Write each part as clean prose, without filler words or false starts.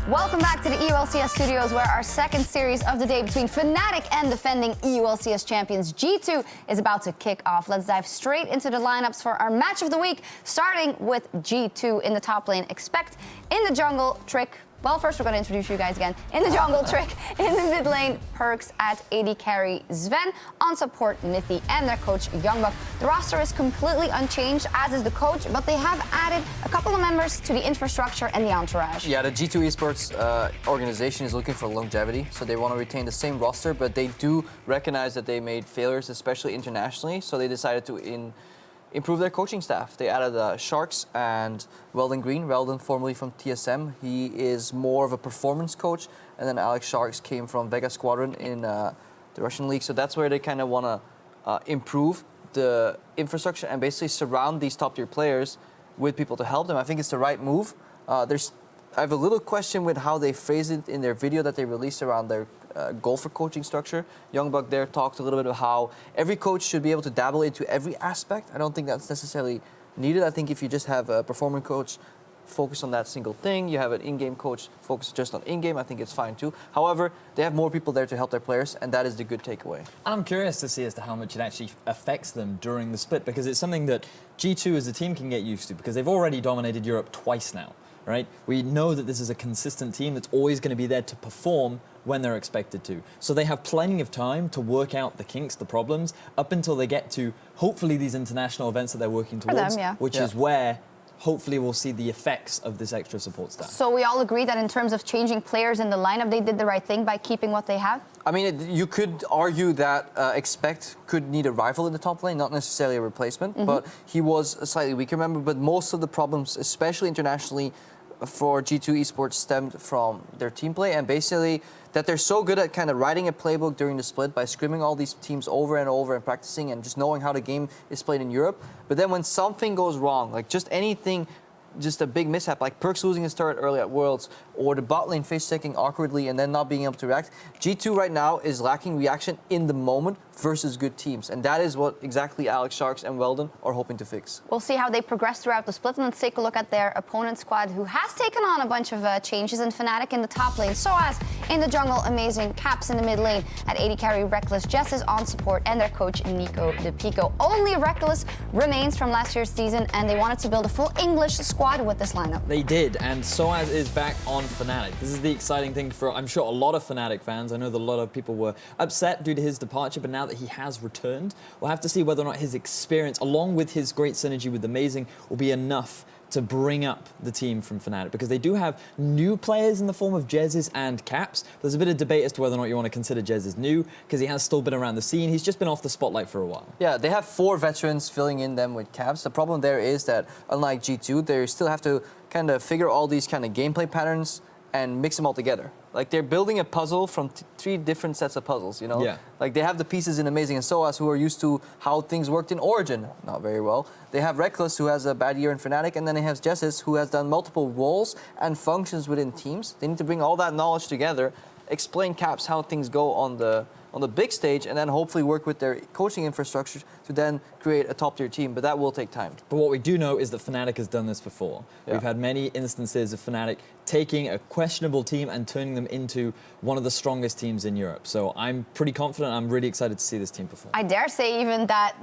Welcome back to the EULCS studios, where our second series of the day between Fnatic and defending EULCS champions G2 is about to kick off. Let's dive straight into the lineups for our match of the week, starting with G2 in the top lane. Expect in the jungle, Trick. Well, first we're going to introduce you guys again. In the jungle, Trick. In the mid lane, Perks. At AD carry, Sven. On support, Mithy and their coach, Youngbuck. The roster is completely unchanged, as is the coach, but they have added a couple of members to the infrastructure and the entourage. Yeah, the G2 Esports organization is looking for longevity, so they want to retain the same roster, but they do recognize that they made failures, especially internationally, so they decided to improve their coaching staff. They added Sharks and Weldon Green. Weldon, formerly from TSM, he is more of a performance coach, and then Alex Sharks came from Vega Squadron in the Russian league. So that's where they kind of want to improve the infrastructure and basically surround these top-tier players with people to help them. I think it's the right move. I have a little question with how they phrase it in their video that they released around their goal for coaching structure. Youngbuck there talked a little bit about how every coach should be able to dabble into every aspect. I don't think that's necessarily needed. I think if you just have a performance coach focus on that single thing, you have an in-game coach focus just on in-game, I think it's fine too. However, they have more people there to help their players, and that is the good takeaway. I'm curious to see as to how much it actually affects them during the split, because it's something that G2 as a team can get used to, because they've already dominated Europe twice now. Right? We know that this is a consistent team that's always going to be there to perform when they're expected to. So they have plenty of time to work out the kinks, the problems, up until they get to, hopefully, these international events that they're working towards, which is where, hopefully, we'll see the effects of this extra support staff. So we all agree that in terms of changing players in the lineup, they did the right thing by keeping what they have? I mean, you could argue that Expect could need a rival in the top lane, not necessarily a replacement, but he was slightly weaker member. But most of the problems, especially internationally, for G2 Esports stemmed from their team play, and basically that they're so good at kind of writing a playbook during the split by scrimming all these teams over and over and practicing and just knowing how the game is played in Europe. But then when something goes wrong, like just anything, just a big mishap, like Perks losing his turret early at Worlds, or the bot lane face-checking awkwardly and then not being able to react, G2 right now is lacking reaction in the moment versus good teams. And that is what exactly Alex Sharks and Weldon are hoping to fix. We'll see how they progress throughout the split, and let's take a look at their opponent squad, who has taken on a bunch of changes in Fnatic in the top lane. So as in the jungle, amazing. Caps in the mid lane. At AD carry, Reckless. Jess is on support, and their coach, Nico De Pico. Only Reckless remains from last year's season, and they wanted to build a full English squad with this lineup. They did, and Soaz is back on Fnatic. This is the exciting thing for, I'm sure, a lot of Fnatic fans. I know that a lot of people were upset due to his departure, but now that he has returned, we'll have to see whether or not his experience, along with his great synergy with Amazing, will be enough to bring up the team from Fnatic, because they do have new players in the form of Jezzes and Caps. There's a bit of debate as to whether or not you want to consider Jezzes new, because he has still been around the scene. He's just been off the spotlight for a while. Yeah, they have 4 veterans filling in them with Caps. The problem there is that, unlike G2, they still have to kind of figure all these kind of gameplay patterns and mix them all together. Like, they're building a puzzle from 3 different sets of puzzles, you know? Yeah. Like, they have the pieces in Amazing and Soaz, who are used to how things worked in Origin. Not very well. They have Reckless, who has a bad year in Fnatic, and then they have Jessis, who has done multiple roles and functions within teams. They need to bring all that knowledge together, explain Caps how things go on the big stage, and then hopefully work with their coaching infrastructure to then create a top-tier team, but that will take time. But what we do know is that Fnatic has done this before. Yeah. We've had many instances of Fnatic taking a questionable team and turning them into one of the strongest teams in Europe. So I'm pretty confident. I'm really excited to see this team perform. I dare say even that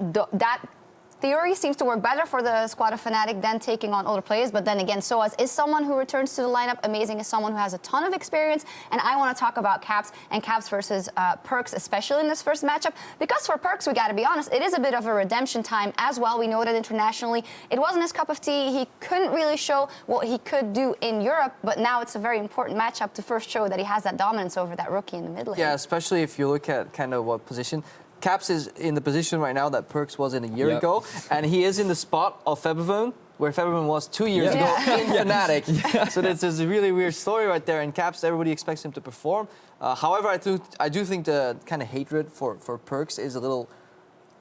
theory seems to work better for the squad of Fnatic than taking on older players. But then again, Soaz is someone who returns to the lineup. Amazing is someone who has a ton of experience. And I want to talk about Caps and Caps versus Perks, especially in this first matchup. Because for Perks, we got to be honest, it is a bit of a redemption time as well. We know that internationally, it wasn't his cup of tea. He couldn't really show what he could do in Europe. But now it's a very important matchup to first show that he has that dominance over that rookie in the mid lane. Yeah, especially if you look at kind of what position. Caps is in the position right now that Perks was in a year ago, and he is in the spot of Febvon, where Febvon was 2 years ago in Fnatic. So that's a really weird story right there, and Caps, everybody expects him to perform. However, I do think the kind of hatred for Perks is a little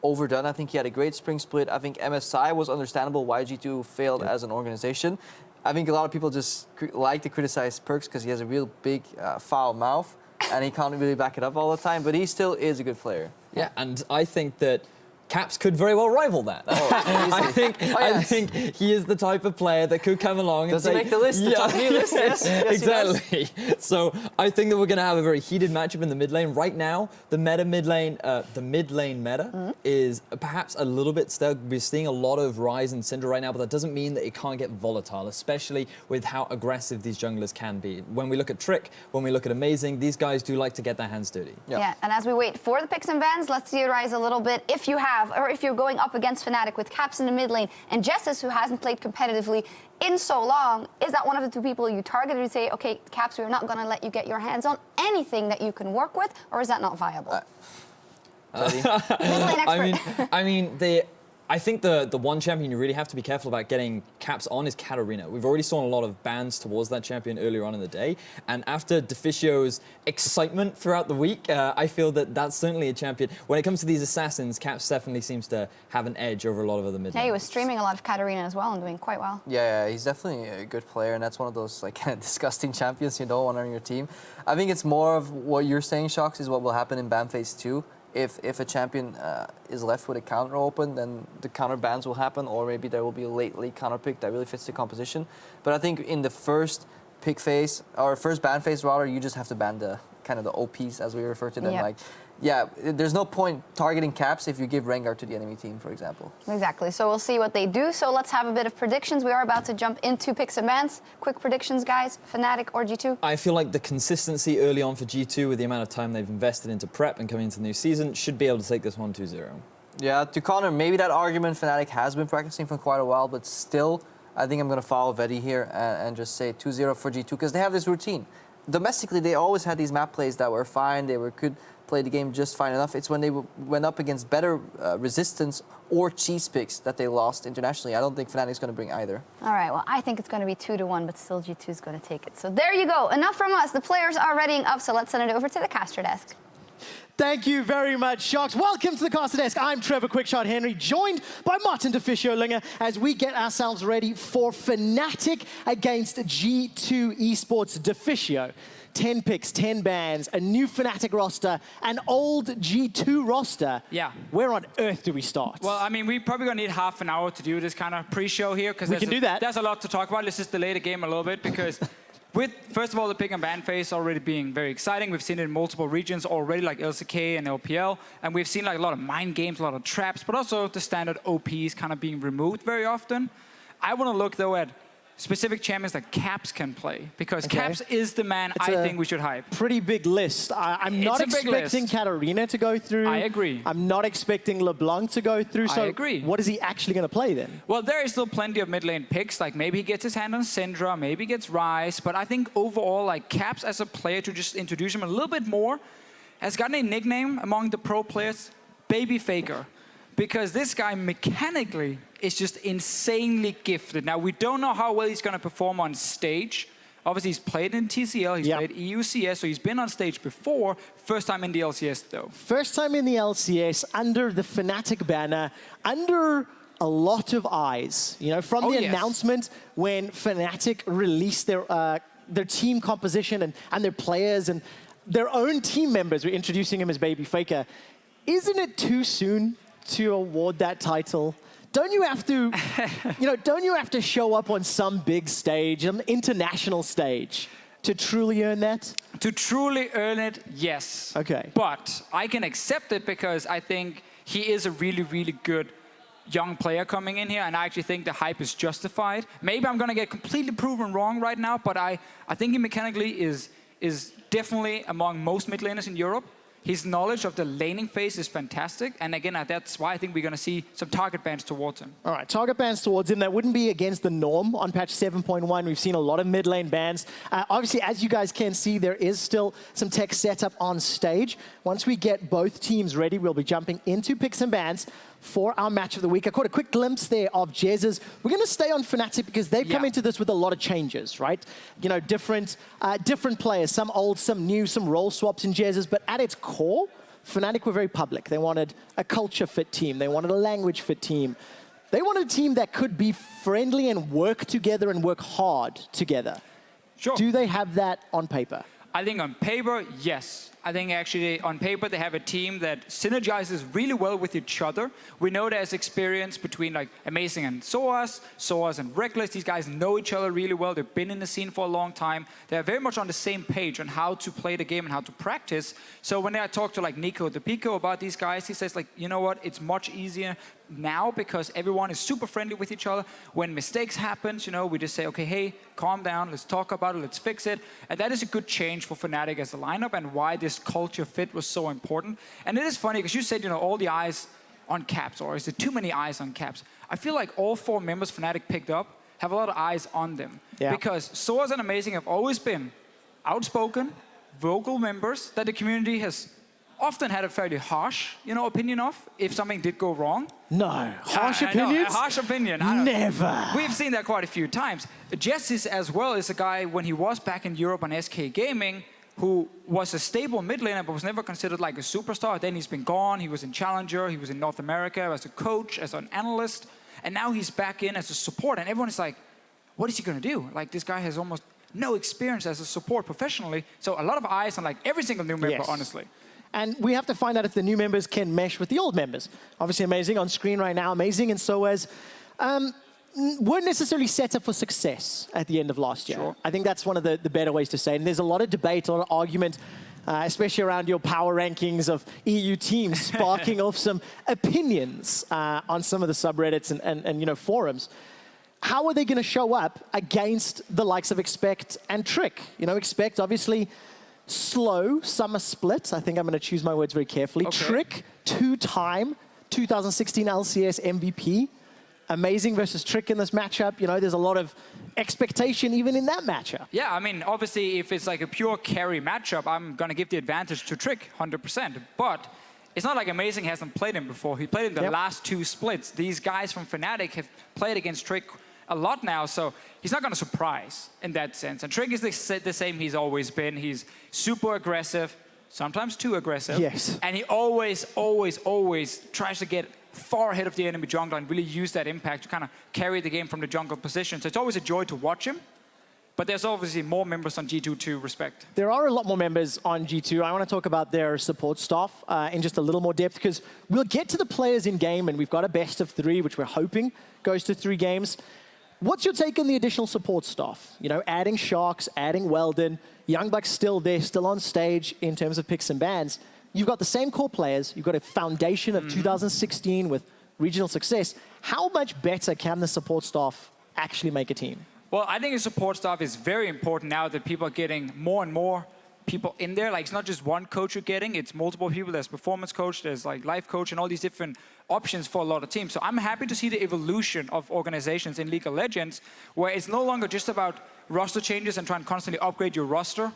overdone. I think he had a great spring split. I think MSI was understandable why G2 failed as an organization. I think a lot of people just like to criticize Perks because he has a real big, foul mouth, and he can't really back it up all the time, but he still is a good player. Yeah, and I think that Caps could very well rival that. I think he is the type of player that could come along and say, make the list? The top new list? Yes, exactly. So I think that we're going to have a very heated matchup in the mid lane. Right now, the mid lane meta is perhaps a little bit stuck. We're seeing a lot of Ryze and Syndra right now, but that doesn't mean that it can't get volatile, especially with how aggressive these junglers can be. When we look at Trick, when we look at Amazing, these guys do like to get their hands dirty. Yeah, and as we wait for the picks and bans, let's theorize a little bit. If you have, or if you're going up against Fnatic with Caps in the mid lane and Jessus, who hasn't played competitively in so long, is that one of the two people you target and say, okay, Caps, we're not going to let you get your hands on anything that you can work with, or is that not viable? Mid lane expert. I think the one champion you really have to be careful about getting Caps on is Katarina. We've already seen a lot of bans towards that champion earlier on in the day. And after Deficio's excitement throughout the week, I feel that that's certainly a champion. When it comes to these assassins, Caps definitely seems to have an edge over a lot of other mid laners. Yeah, he was streaming a lot of Katarina as well and doing quite well. Yeah, he's definitely a good player, and that's one of those like disgusting champions you don't want on your team. I think it's more of what you're saying, Shox, is what will happen in ban phase 2. If a champion is left with a counter open, then the counter bans will happen, or maybe there will be a late counter pick that really fits the composition. But I think in the first pick phase, or first ban phase rather, you just have to ban the kind of the OPs as we refer to them. Yep. Like, yeah, there's no point targeting Caps if you give Rengar to the enemy team, for example. Exactly. So we'll see what they do. So let's have a bit of predictions. We are about to jump into picks and bans. Quick predictions, guys. Fnatic or G2? I feel like the consistency early on for G2 with the amount of time they've invested into prep and coming into the new season should be able to take this 1-2-0. Yeah, to counter maybe that argument, Fnatic has been practicing for quite a while, but still, I think I'm going to follow Vedi here and just say 2-0 for G2, because they have this routine. Domestically, they always had these map plays that were fine. They could play the game just fine enough. It's when they went up against better resistance or cheese picks that they lost internationally. I don't think Fnatic's going to bring either. All right, well, I think it's going to be 2-1, but still G2 is going to take it. So there you go. Enough from us. The players are readying up, so let's send it over to the caster desk. Thank you very much, Shox. Welcome to the caster desk. I'm Trevor Quickshot Henry, joined by Martin Deficio-Linger as we get ourselves ready for Fnatic against G2 Esports. Deficio, 10 picks, 10 bans, a new Fnatic roster, an old G2 roster. Yeah. Where on earth do we start? Well, I mean, we're probably going to need half an hour to do this kind of pre-show here. We can do that. There's a lot to talk about. Let's just delay the game a little bit because with, first of all, the pick and ban phase already being very exciting. We've seen it in multiple regions already, like LCK and LPL. And we've seen like a lot of mind games, a lot of traps, but also the standard OPs kind of being removed very often. I want to look, though, at specific champions that Caps can play, because Caps is the man I think we should hype. Pretty big list. I'm not expecting Katarina to go through. I agree. I'm not expecting LeBlanc to go through. So I agree. What is he actually going to play then? Well, there is still plenty of mid lane picks. Like maybe he gets his hand on Syndra, maybe he gets Ryze. But I think overall, like Caps as a player, to just introduce him a little bit more, has gotten a nickname among the pro players, Baby Faker. Because this guy mechanically is just insanely gifted. Now, we don't know how well he's going to perform on stage. Obviously, he's played in TCL, he's played EUCS, so he's been on stage before. First time in the LCS, though. First time in the LCS, under the Fnatic banner, under a lot of eyes. You know, from the announcement when Fnatic released their team composition and their players and their own team members were introducing him as Baby Faker. Isn't it too soon to award that title? Don't you have to, don't you have to show up on some big stage, an international stage, to truly earn that? To truly earn it, yes. Okay. But I can accept it because I think he is a really, really good young player coming in here, and I actually think the hype is justified. Maybe I'm going to get completely proven wrong right now, but I think he mechanically is definitely among most mid laners in Europe. His knowledge of the laning phase is fantastic. And again, that's why I think we're going to see some target bans towards him. All right, target bans towards him. That wouldn't be against the norm on patch 7.1. We've seen a lot of mid lane bans. Obviously, as you guys can see, there is still some tech setup on stage. Once we get both teams ready, we'll be jumping into picks and bans for our match of the week. I caught a quick glimpse there of Jez's. We're going to stay on Fnatic because they've come into this with a lot of changes, right? You know, different players, some old, some new, some role swaps in Jez's, but at its core, Fnatic were very public. They wanted a culture fit team. They wanted a language fit team. They wanted a team that could be friendly and work together and work hard together. Sure. Do they have that on paper? I think on paper, yes. I think actually on paper they have a team that synergizes really well with each other. We know there's experience between like Amazing and Soaz and Reckless. These guys know each other really well. They've been in the scene for a long time. They're very much on the same page on how to play the game and how to practice. So when I talk to like Nico the Pico about these guys, he says like, you know what, it's much easier now because everyone is super friendly with each other. When mistakes happen, you know, we just say, okay, hey, calm down, let's talk about it, let's fix it. And that is a good change for Fnatic as a lineup and why this culture fit was so important. And it is funny because you said, you know, all the eyes on Caps, or is it too many eyes on Caps? I feel like all 4 members Fnatic picked up have a lot of eyes on them. Yeah. Because Soaz and Amazing have always been outspoken, vocal members that the community has often had a fairly harsh, you know, opinion of if something did go wrong. No, harsh I know, opinions? a harsh opinion. I don't know. Never. We've seen that quite a few times. Jessis as well is a guy when he was back in Europe on SK Gaming who was a stable mid laner but was never considered like a superstar. Then he's been gone. He was in Challenger. He was in North America as a coach, as an analyst. And now he's back in as a support. And everyone is like, what is he going to do? Like this guy has almost no experience as a support professionally. So a lot of eyes on like every single new member, Yes. honestly. And we have to find out if the new members can mesh with the old members. Obviously, Amazing on screen right now. Amazing and Soaz weren't necessarily set up for success at the end of last year. Sure. I think that's one of the better ways to say it. And there's a lot of debate, a lot of argument, especially around your power rankings of EU teams, sparking off some opinions on some of the subreddits and you know, forums. How are they going to show up against the likes of Expect and Trick? You know, Expect, obviously, slow summer split. I think I'm going to choose my words very carefully. Okay. Trick, 2-time 2016 LCS MVP. Amazing versus Trick in this matchup. You know, there's a lot of expectation even in that matchup. Yeah, I mean, obviously, if it's like a pure carry matchup, I'm going to give the advantage to Trick 100%. But it's not like Amazing hasn't played him before. He played in the last 2 splits. These guys from Fnatic have played against Trick a lot now, so he's not going to surprise in that sense. And Trick is the same he's always been. He's super aggressive, sometimes too aggressive. Yes. And he always tries to get far ahead of the enemy jungler and really use that impact to kind of carry the game from the jungle position. So it's always a joy to watch him. But there's obviously more members on G2 to respect. There are a lot more members on G2. I want to talk about their support staff in just a little more depth because we'll get to the players in game and we've got a best of 3, which we're hoping goes to 3 games. What's your take on the additional support staff? You know, adding Sharks, adding Weldon, Youngbuck's still there, still on stage in terms of picks and bans. You've got the same core players. You've got a foundation of 2016 with regional success. How much better can the support staff actually make a team? Well, I think the support staff is very important now that people are getting more and more people in there. Like, it's not just one coach you're getting, it's multiple people. There's performance coach, there's like life coach, and all these different options for a lot of teams. So I'm happy to see the evolution of organizations in League of Legends, where it's no longer just about roster changes and trying to constantly upgrade your roster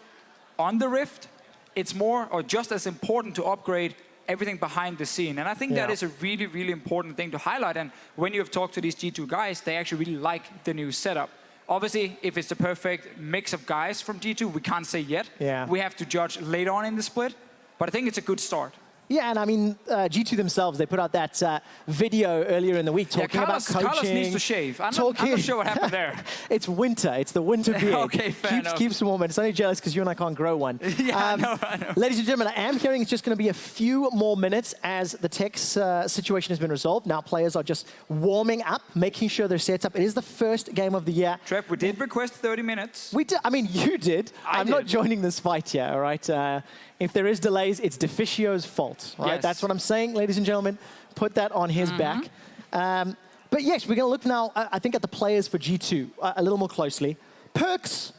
on the Rift. It's more, or just as important, to upgrade everything behind the scene. And I think that is a really, really important thing to highlight. And when you have talked to these G2 guys, they actually really like the new setup. Obviously, if it's the perfect mix of guys from G2, we can't say yet. Yeah. We have to judge later on in the split. But I think it's a good start. Yeah, and I mean, G2 themselves, they put out that video earlier in the week talking about coaching. Carlos needs to shave. I'm not sure what happened there. It's winter. It's the winter beard. Okay, fair enough. Keeps warm. And it's only jealous because you and I can't grow one. Yeah, I know. Ladies and gentlemen, I am hearing it's just going to be a few more minutes as the tech situation has been resolved. Now players are just warming up, making sure they're set up. It is the first game of the year. Trev, we did request 30 minutes. We did. I mean, you did. I'm not joining this fight here, all right? If there is delays, it's Deficio's fault, right? Yes. That's what I'm saying, ladies and gentlemen. Put that on his back. But yes, we're going to look now, I think, at the players for G2 a little more closely. Perkz,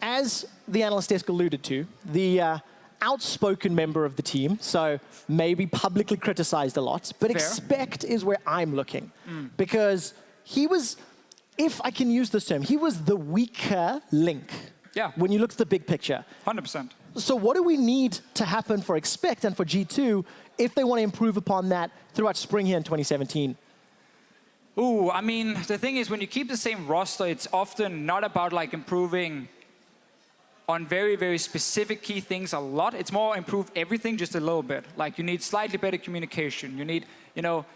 as the analyst desk alluded to, the outspoken member of the team, so maybe publicly criticized a lot, but Fair. Expect is where I'm looking. Because he was, if I can use this term, he was the weaker link. Yeah. When you look at the big picture. 100%. So what do we need to happen for Expect and for G2 if they want to improve upon that throughout spring here in 2017? Ooh, I mean, the thing is, when you keep the same roster, it's often not about like improving on very, very specific key things a lot. It's more improve everything just a little bit. Like you need slightly better communication. You need, you know,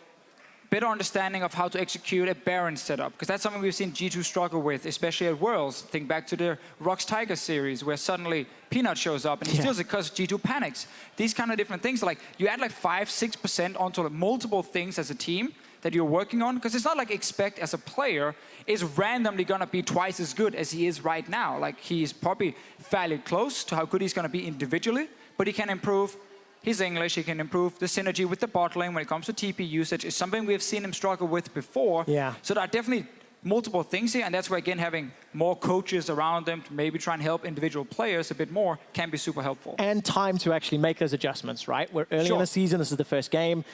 better understanding of how to execute a Baron setup, because that's something we've seen G2 struggle with, especially at Worlds. Think back to the Rocks Tiger series, where suddenly Peanut shows up and he steals it because G2 panics. These kind of different things, like you add like 5-6% onto like multiple things as a team that you're working on, because it's not like Expect as a player is randomly gonna be twice as good as he is right now. Like he's probably fairly close to how good he's gonna be individually, but he can improve his English, he can improve the synergy with the bot lane when it comes to TP usage. Is something we've seen him struggle with before. Yeah. So there are definitely multiple things here, and that's where, again, having more coaches around them to maybe try and help individual players a bit more can be super helpful. And time to actually make those adjustments, right? We're early in the season, this is the first game.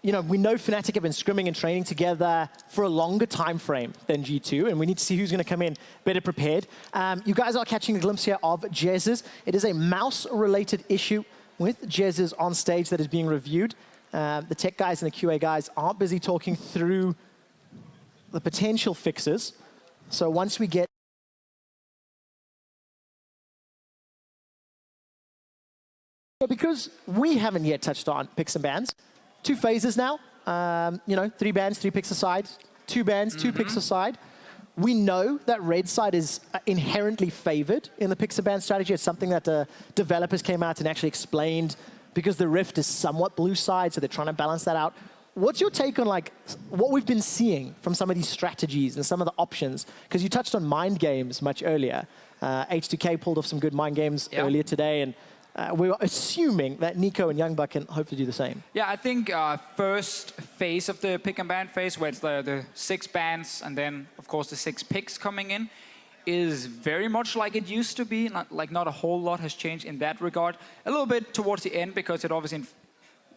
You know, we know Fnatic have been scrimming and training together for a longer time frame than G2, and we need to see who's going to come in better prepared. You guys are catching a glimpse here of Jez's. It is a mouse-related issue with Jez's on stage that is being reviewed. The tech guys and the QA guys are busy talking through the potential fixes. So once we get because we haven't yet touched on picks and bans, 2 phases now. You know, 3 bans, 3 picks aside, 2 bans, 2 picks aside. We know that red side is inherently favored in the picks and ban strategy. It's something that the developers came out and actually explained, because the Rift is somewhat blue side, so they're trying to balance that out. What's your take on like what we've been seeing from some of these strategies and some of the options? Because you touched on mind games much earlier. H2K pulled off some good mind games earlier today, and we were assuming that Nico and Youngbuck can hopefully do the same. Yeah, I think first phase of the pick and ban phase, where it's the 6 bans and then, of course, the 6 picks coming in, is very much like it used to be. Not a whole lot has changed in that regard. A little bit towards the end, because it obviously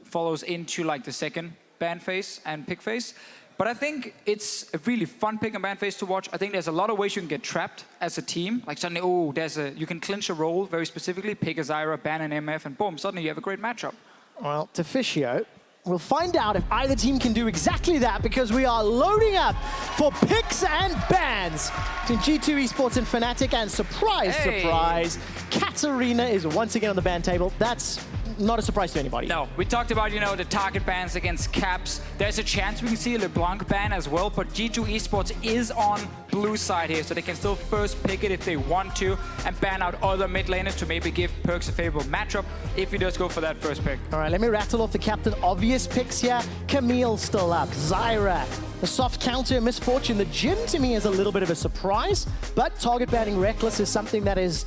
follows into like the second ban phase and pick phase. But I think it's a really fun pick and ban phase to watch. I think there's a lot of ways you can get trapped as a team. Like suddenly, oh, you can clinch a role very specifically, pick a Zyra, ban an MF, and boom, suddenly you have a great matchup. Well, Tofficio, we'll find out if either team can do exactly that, because we are loading up for picks and bans between G2 Esports and Fnatic, and surprise, surprise, Katarina is once again on the ban table. That's not a surprise to anybody. No, we talked about, you know, the target bans against Caps. There's a chance we can see a LeBlanc ban as well, but G2 Esports is on blue side here, so they can still first pick it if they want to, and ban out other mid laners to maybe give Perkz a favorable matchup if he does go for that first pick. All right, let me rattle off the captain obvious picks here. Camille still up, Zyra, the soft counter, Misfortune. The Jhin to me is a little bit of a surprise, but target banning Reckless is something that is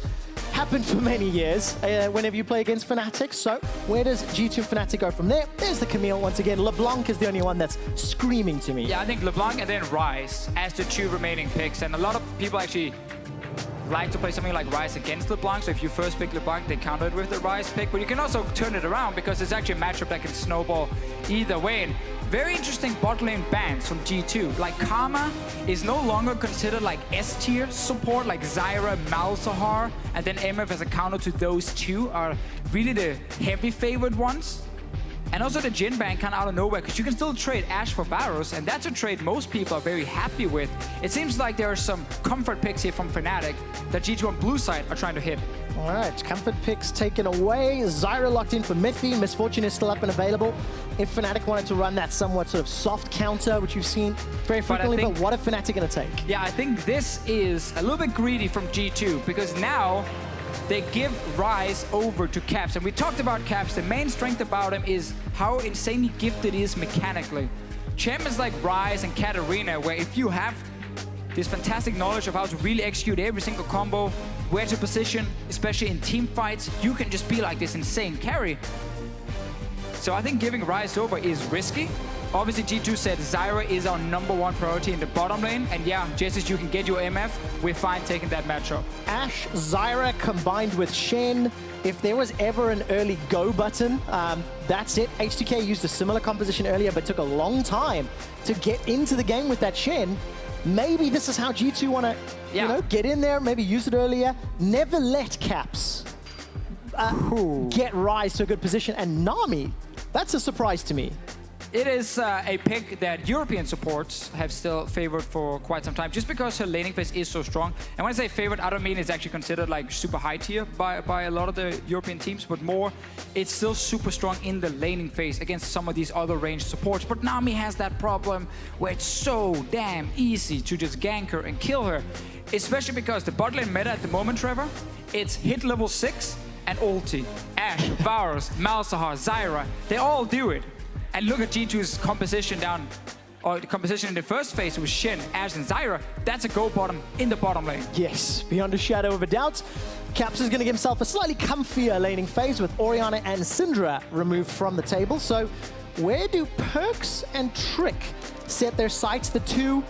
happened for many years whenever you play against Fnatic. So where does G2 Fnatic go from there? There's the Camille once again. LeBlanc is the only one that's screaming to me. Yeah, I think LeBlanc and then Ryze as the 2 remaining picks. And a lot of people actually like to play something like Ryze against LeBlanc. So if you first pick LeBlanc, they counter it with the Ryze pick. But you can also turn it around, because it's actually a matchup that can snowball either way. And very interesting bot lane bans from G2. Like Karma is no longer considered like S-tier support, like Zyra, Malzahar, and then MF as a counter to those 2 are really the heavy favored ones. And also the Jhin ban kind of out of nowhere, because you can still trade Ashe for Varus, and that's a trade most people are very happy with. It seems like there are some comfort picks here from Fnatic that G2 on blue side are trying to hit. All right, comfort picks taken away. Zyra locked in for Mithy. Misfortune is still up and available. If Fnatic wanted to run that somewhat sort of soft counter, which you've seen very frequently, but what are Fnatic going to take? Yeah, I think this is a little bit greedy from G2, because now they give Ryze over to Caps. And we talked about Caps. The main strength about him is how insanely gifted he is mechanically. Champions like Ryze and Katarina, where if you have this fantastic knowledge of how to really execute every single combo, where to position, especially in team fights, you can just be like this insane carry. So I think giving Ryze over is risky. Obviously, G2 said Zyra is our #1 priority in the bottom lane. And yeah, just as you can get your MF, we're fine taking that matchup. Ashe, Zyra combined with Shen. If there was ever an early go button, that's it. H2K used a similar composition earlier, but took a long time to get into the game with that Shen. Maybe this is how G2 want to, you know, get in there, maybe use it earlier. Never let Caps get Ryze to a good position. And Nami, that's a surprise to me. it is a pick that European supports have still favored for quite some time, just because her laning phase is so strong. And when I say favored, I don't mean it's actually considered like super high tier by a lot of the European teams, but more, it's still super strong in the laning phase against some of these other ranged supports. But Nami has that problem where it's so damn easy to just gank her and kill her, especially because the bot lane meta at the moment, Trevor, it's hit level 6 and ulti. Ashe, Varus, Malzahar, Zyra, they all do it. And look at G2's composition down, or the composition in the first phase with Shen, Ashe, and Zyra. That's a go bottom in the bottom lane. Yes, beyond a shadow of a doubt. Caps is going to give himself a slightly comfier laning phase with Orianna and Syndra removed from the table. So where do Perks and Trick set their sights? The two,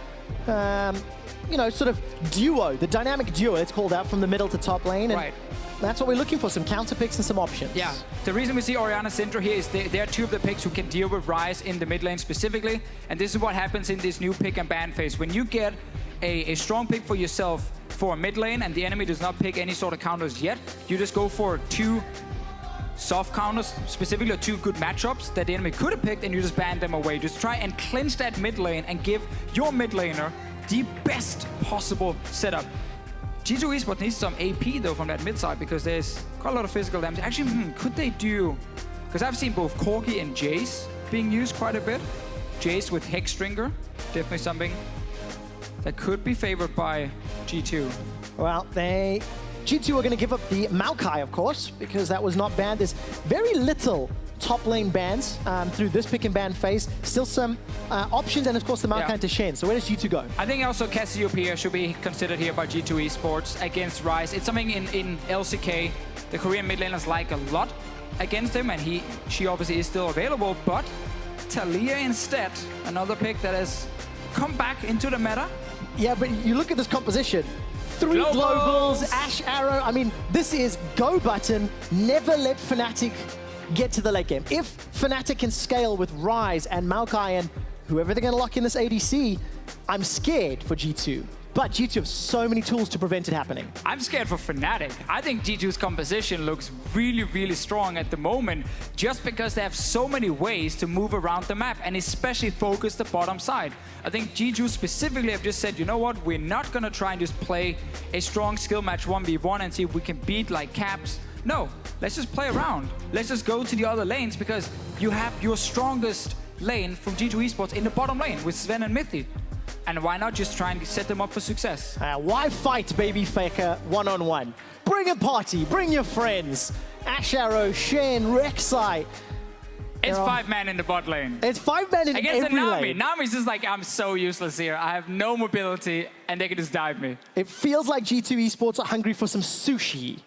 you know, sort of duo, the dynamic duo, it's called out from the middle to top lane. And right. That's what we're looking for, some counter picks and some options. Yeah, the reason we see Orianna Syndra here is they're two of the picks who can deal with Ryze in the mid lane specifically. And this is what happens in this new pick and ban phase. When you get a strong pick for yourself for a mid lane and the enemy does not pick any sort of counters yet, you just go for 2 soft counters, specifically, or 2 good matchups that the enemy could have picked, and you just ban them away. Just try and clinch that mid lane and give your mid laner the best possible setup. G2 Esports needs some AP though from that mid side, because there's quite a lot of physical damage. Actually, could they do... Because I've seen both Corki and Jace being used quite a bit. Jace with Hexstringer, definitely something that could be favored by G2. Well, G2 are going to give up the Maokai, of course, because that was not banned. There's very little top lane bans through this pick and ban phase. Still some options, and of course the Maokai to Shen. So where does G2 go? I think also Cassiopeia should be considered here by G2 Esports against Ryze. It's something in LCK the Korean mid laners like a lot against him, and she obviously is still available, but Talia instead, another pick that has come back into the meta. Yeah, but you look at this composition. 3 globals, Ashe Arrow. I mean, this is go button. Never let Fnatic get to the late game. If Fnatic can scale with Ryze and Maokai and whoever they're going to lock in this ADC, I'm scared for G2. But G2 have so many tools to prevent it happening. I'm scared for Fnatic. I think G2's composition looks really, really strong at the moment, just because they have so many ways to move around the map and especially focus the bottom side. I think G2 specifically have just said, you know what, we're not going to try and just play a strong skill match 1v1 and see if we can beat like Caps. No, let's just play around. Let's just go to the other lanes, because you have your strongest lane from G2 Esports in the bottom lane with Sven and Mithy. And why not just try and set them up for success? Why fight Baby Faker one-on-one? Bring a party, bring your friends. Ashe Arrow, Shen, Rek'Sai. It's 5 men in the bot lane. It's 5 men in against every Nami. lane. Nami's just like, I'm so useless here. I have no mobility, and they can just dive me. It feels like G2 Esports are hungry for some sushi.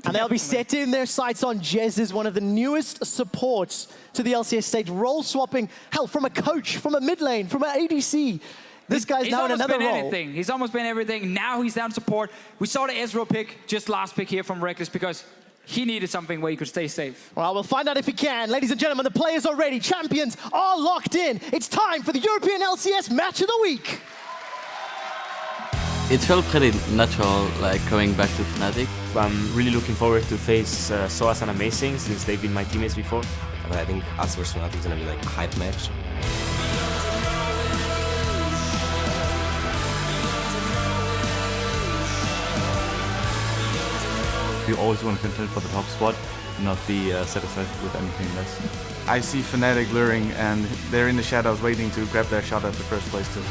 And they'll be setting their sights on Jez, one of the newest supports to the LCS stage, role swapping, hell, from a coach, from a mid lane, from an ADC. This guy's now in another role. He's almost been everything. Now he's down support. We saw the Ezreal pick, just last pick here from Reckless, because he needed something where he could stay safe. Well, we'll find out if he can. Ladies and gentlemen, the players are ready. Champions are locked in. It's time for the European LCS Match of the Week. It felt pretty natural, like coming back to Fnatic. I'm really looking forward to face Soaz and Amazing, since they've been my teammates before. But I think us versus Fnatic is going to be like a hype match. We always want to contend for the top spot, not be satisfied with anything less. I see Fnatic luring, and they're in the shadows waiting to grab their shot at the first place too.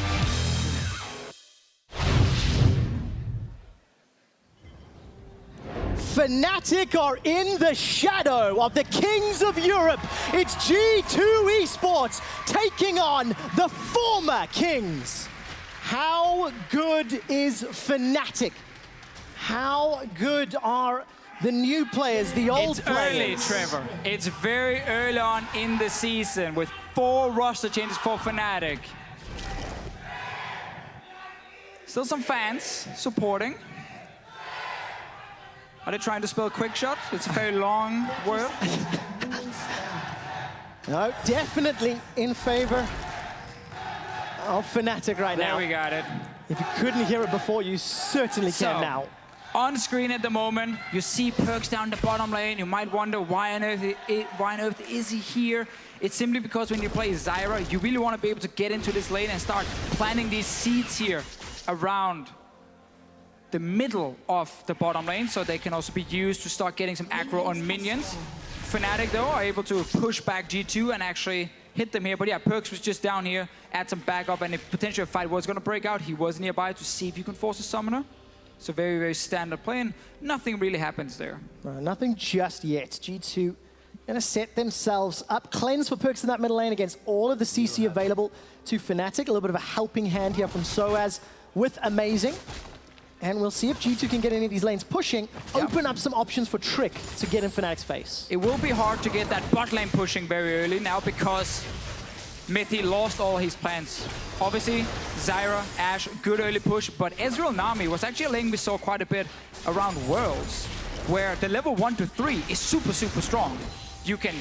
Fnatic are in the shadow of the Kings of Europe. It's G2 Esports taking on the former Kings. How good is Fnatic? How good are the new players, the old players? It's early, Trevor. It's very early on in the season with 4 roster changes for Fnatic. Still some fans supporting. Are they trying to spell quick shot? It's a very long word. No, definitely in favor of Fnatic right now. There we got it. If you couldn't hear it before, you certainly can now. On screen at the moment, you see Perkz down the bottom lane. You might wonder why on earth is he here? It's simply because when you play Zyra, you really want to be able to get into this lane and start planting these seeds here around the middle of the bottom lane, so they can also be used to start getting some aggro on minions. Fnatic, though, are able to push back G2 and actually hit them here. But yeah, Perkz was just down here, add some backup, and if potentially a fight was going to break out, he was nearby to see if you can force a summoner. So very, very standard play, and nothing really happens there. Nothing just yet. G2 going to set themselves up. Cleanse for Perkz in that middle lane against all of the CC available to Fnatic. A little bit of a helping hand here from Soaz with Amazing. And we'll see if G2 can get any of these lanes pushing, open up some options for Trick to get in Fnatic's face. It will be hard to get that bot lane pushing very early now because Mithy lost all his plans. Obviously, Zyra, Ashe, good early push, but Ezreal Nami was actually a lane we saw quite a bit around Worlds, where the level 1 to 3 is super, super strong. You can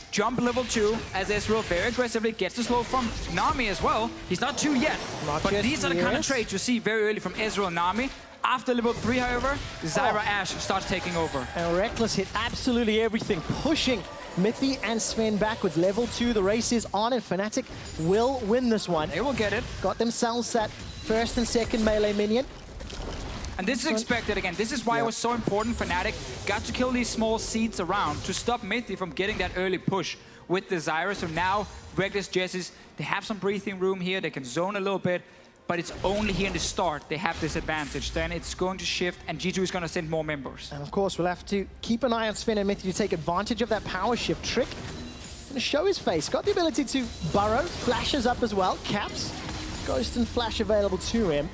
jump level 2 as Ezreal very aggressively gets the slow from Nami as well. He's not 2 yet, but these are the kind of trades you see very early from Ezreal and Nami. After level 3, however, Zyra Ashe starts taking over. And Reckless hit absolutely everything, pushing Mithy and Sven backwards. Level 2, the race is on, and Fnatic will win this one. They will get it. Got themselves that first and second melee minion. And this is expected again. This is why it was so important Fnatic got to kill these small seeds around to stop Mithy from getting that early push with the Zyra. So now, Reckless Jesses, they have some breathing room here. They can zone a little bit. But it's only here in the start they have this advantage. Then it's going to shift, and G2 is going to send more members. And of course, we'll have to keep an eye on Sven and Mithy to take advantage of that power shift. Trick going to show his face. Got the ability to burrow, flashes up as well. Caps, Ghost and Flash available to him.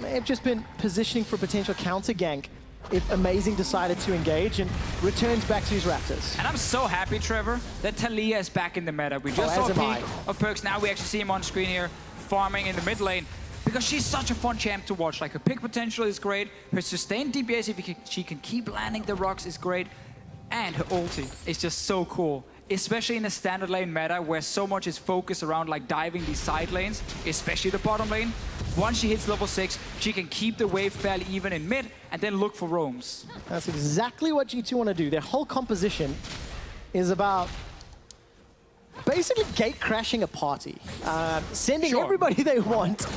May have just been positioning for a potential counter gank if Amazing decided to engage and returns back to his Raptors. And I'm so happy, Trevor, that Taliyah is back in the meta. We just saw a peek of Perkz. Now we actually see him on screen here, farming in the mid lane. Because she's such a fun champ to watch. Like, her pick potential is great. Her sustained DPS, if she can keep landing the rocks, is great. And her ulti is just so cool. Especially in the standard lane meta, where so much is focused around like diving these side lanes, especially the bottom lane. Once she hits level 6, she can keep the wave fairly even in mid, and then look for roams. That's exactly what G2 want to do. Their whole composition is about basically gate crashing a party. Sending everybody they want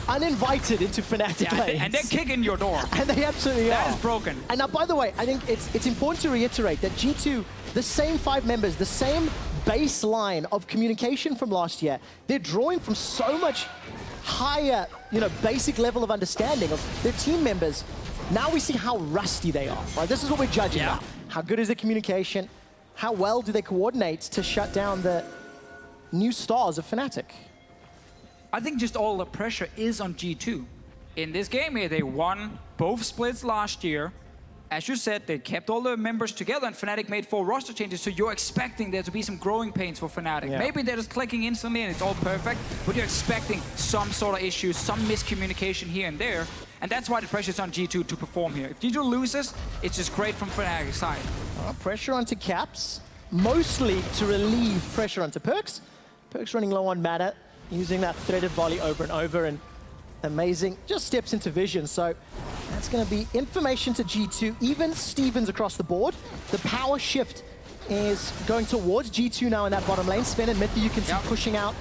uninvited into Fnatic lanes. And they're kicking your door. And they absolutely are. That is broken. And now, by the way, I think it's important to reiterate that G2, the same 5 members, the same baseline of communication from last year, they're drawing from so much higher, basic level of understanding of their team members. Now we see how rusty they are, right? This is what we're judging now. How good is the communication? How well do they coordinate to shut down the new stars of Fnatic? I think just all the pressure is on G2. In this game here, they won both splits last year. As you said, they kept all the members together, and Fnatic made 4 roster changes, so you're expecting there to be some growing pains for Fnatic. Maybe they're just clicking instantly and it's all perfect, but you're expecting some sort of issues, some miscommunication here and there, and that's why the pressure's on G2 to perform here. If G2 loses, it's just great from Fnatic's side. Pressure onto Caps, mostly to relieve pressure onto Perkz. Perkz running low on mana, using that threaded volley over and over, and Amazing just steps into vision. So that's going to be information to G2. Even Stevens across the board. The power shift is going towards G2 now in that bottom lane. Sven and Mithy, you can see pushing out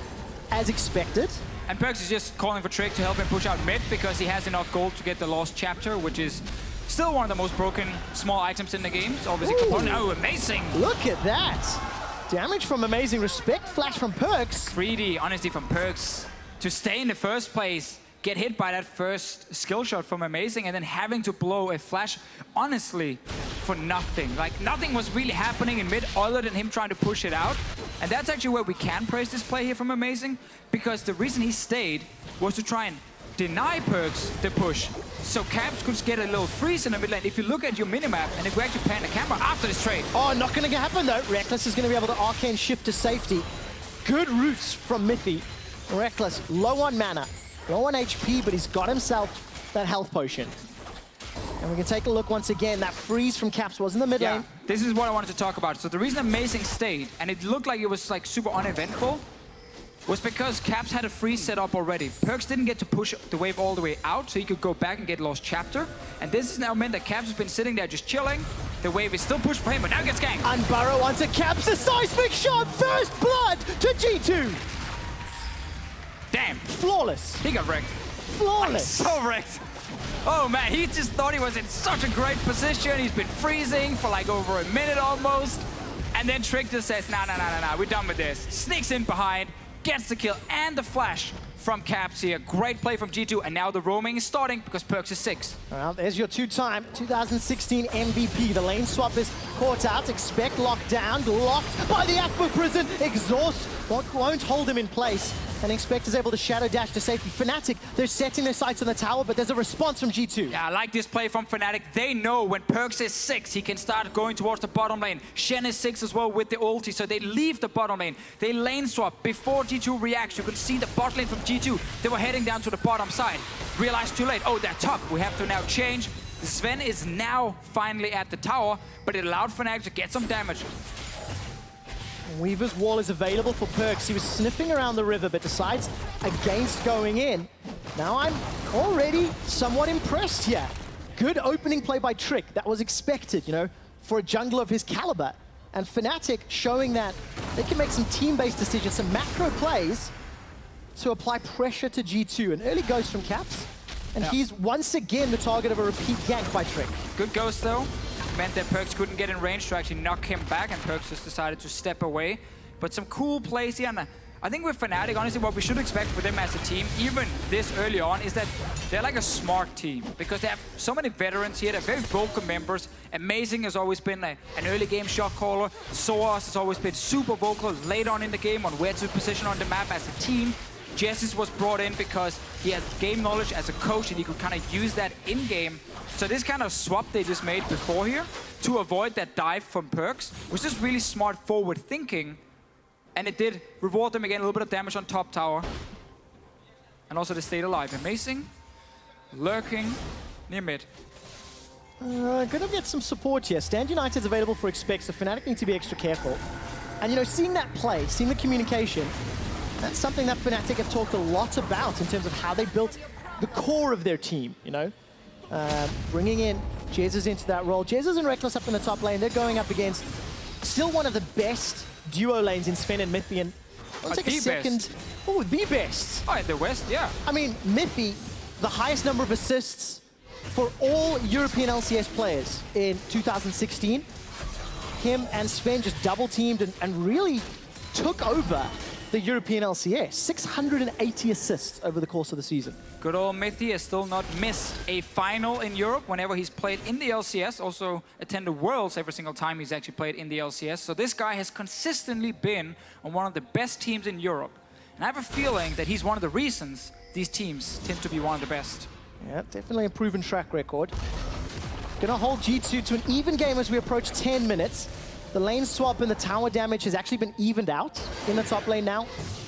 as expected. And Perkz is just calling for Trick to help him push out mid because he has enough gold to get the Lost Chapter, which is still one of the most broken small items in the game. So obviously, oh, Amazing! Look at that! Damage from Amazing, respect flash from Perkz. 3D honesty from Perkz to stay in the first place, get hit by that first skill shot from Amazing, and then having to blow a flash, honestly, for nothing. Like, nothing was really happening in mid other than him trying to push it out. And that's actually where we can praise this play here from Amazing, because the reason he stayed was to try and deny Perkz the push, so Caps could get a little freeze in the mid lane. If you look at your minimap, and if we actually pan the camera after this trade. Oh, not going to happen though. Reckless is going to be able to arcane shift to safety. Good roots from Mithy. Reckless, low on mana, low on HP, but he's got himself that health potion. And we can take a look once again. That freeze from Caps was in the mid lane. This is what I wanted to talk about. So the reason Amazing stayed, and it looked like it was like super uneventful, was because Caps had a freeze set up already. Perks didn't get to push the wave all the way out, so he could go back and get Lost Chapter. And this has now meant that Caps has been sitting there just chilling. The wave is still pushed for him, but now gets ganked. And Burrow onto Caps, a seismic shot, first blood to G2. Damn. Flawless. He got wrecked. Flawless. So wrecked. Oh man, he just thought he was in such a great position. He's been freezing for like over a minute almost. And then Trick just says, nah, we're done with this. Sneaks in behind, gets the kill and the flash from Caps here. Great play from G2, and now the roaming is starting because Perks is 6. Well, there's your two-time 2016 MVP. The lane swap is caught out. Expect locked down, locked by the Aqua Prison. Exhaust won't hold him in place. And Expect is able to shadow dash to safety. Fnatic, they're setting their sights on the tower, but there's a response from G2. Yeah, I like this play from Fnatic. They know when Perks is 6, he can start going towards the bottom lane. Shen is 6 as well with the ulti, so they leave the bottom lane. They lane swap before G2 reacts. You can see the bot lane from G2. They were heading down to the bottom side. Realized too late. Oh, they're top. We have to now change. Sven is now finally at the tower, but it allowed Fnatic to get some damage. Weaver's wall is available for Perks. He was sniffing around the river, but decides against going in. Now I'm already somewhat impressed here. Good opening play by Trick. That was expected, you know, for a jungler of his caliber. And Fnatic showing that they can make some team-based decisions, some macro plays to apply pressure to G2. An early ghost from Caps, and he's once again the target of a repeat gank by Trick. Good ghost though. Meant that Perks couldn't get in range to actually knock him back, and Perks just decided to step away. But some cool plays here, and I think with Fnatic, honestly, what we should expect for them as a team, even this early on, is that they're like a smart team, because they have so many veterans here. They're very vocal members. Amazing has always been an early game shot caller. Soas has always been super vocal late on in the game on where to position on the map as a team. Jesus was brought in because he has game knowledge as a coach, and he could kind of use that in-game. So this kind of swap they just made before here to avoid that dive from Perks was just really smart forward thinking. And it did reward them again, a little bit of damage on top tower. And also they stayed alive. Amazing. Lurking near mid. Gonna get some support here. Stand United's available for Expect, so Fnatic need to be extra careful. And you know, seeing that play, seeing the communication, that's something that Fnatic have talked a lot about in terms of how they built the core of their team, you know? Bringing in Jesus into that role. Jesus and Reckless up in the top lane. They're going up against still one of the best duo lanes in Sven and Mithy. And I'll take a second. Oh, the best. Oh, in the West, yeah. I mean, Mithy, the highest number of assists for all European LCS players in 2016. Him and Sven just double-teamed and really took over the European LCS. 680 assists over the course of the season. Good old Mithy has still not missed a final in Europe whenever he's played in the LCS. Also attended Worlds every single time he's actually played in the LCS. So this guy has consistently been on one of the best teams in Europe. And I have a feeling that he's one of the reasons these teams tend to be one of the best. Yeah, definitely a proven track record. Gonna hold G2 to an even game as we approach 10 minutes. The lane swap and the tower damage has actually been evened out in the top lane now.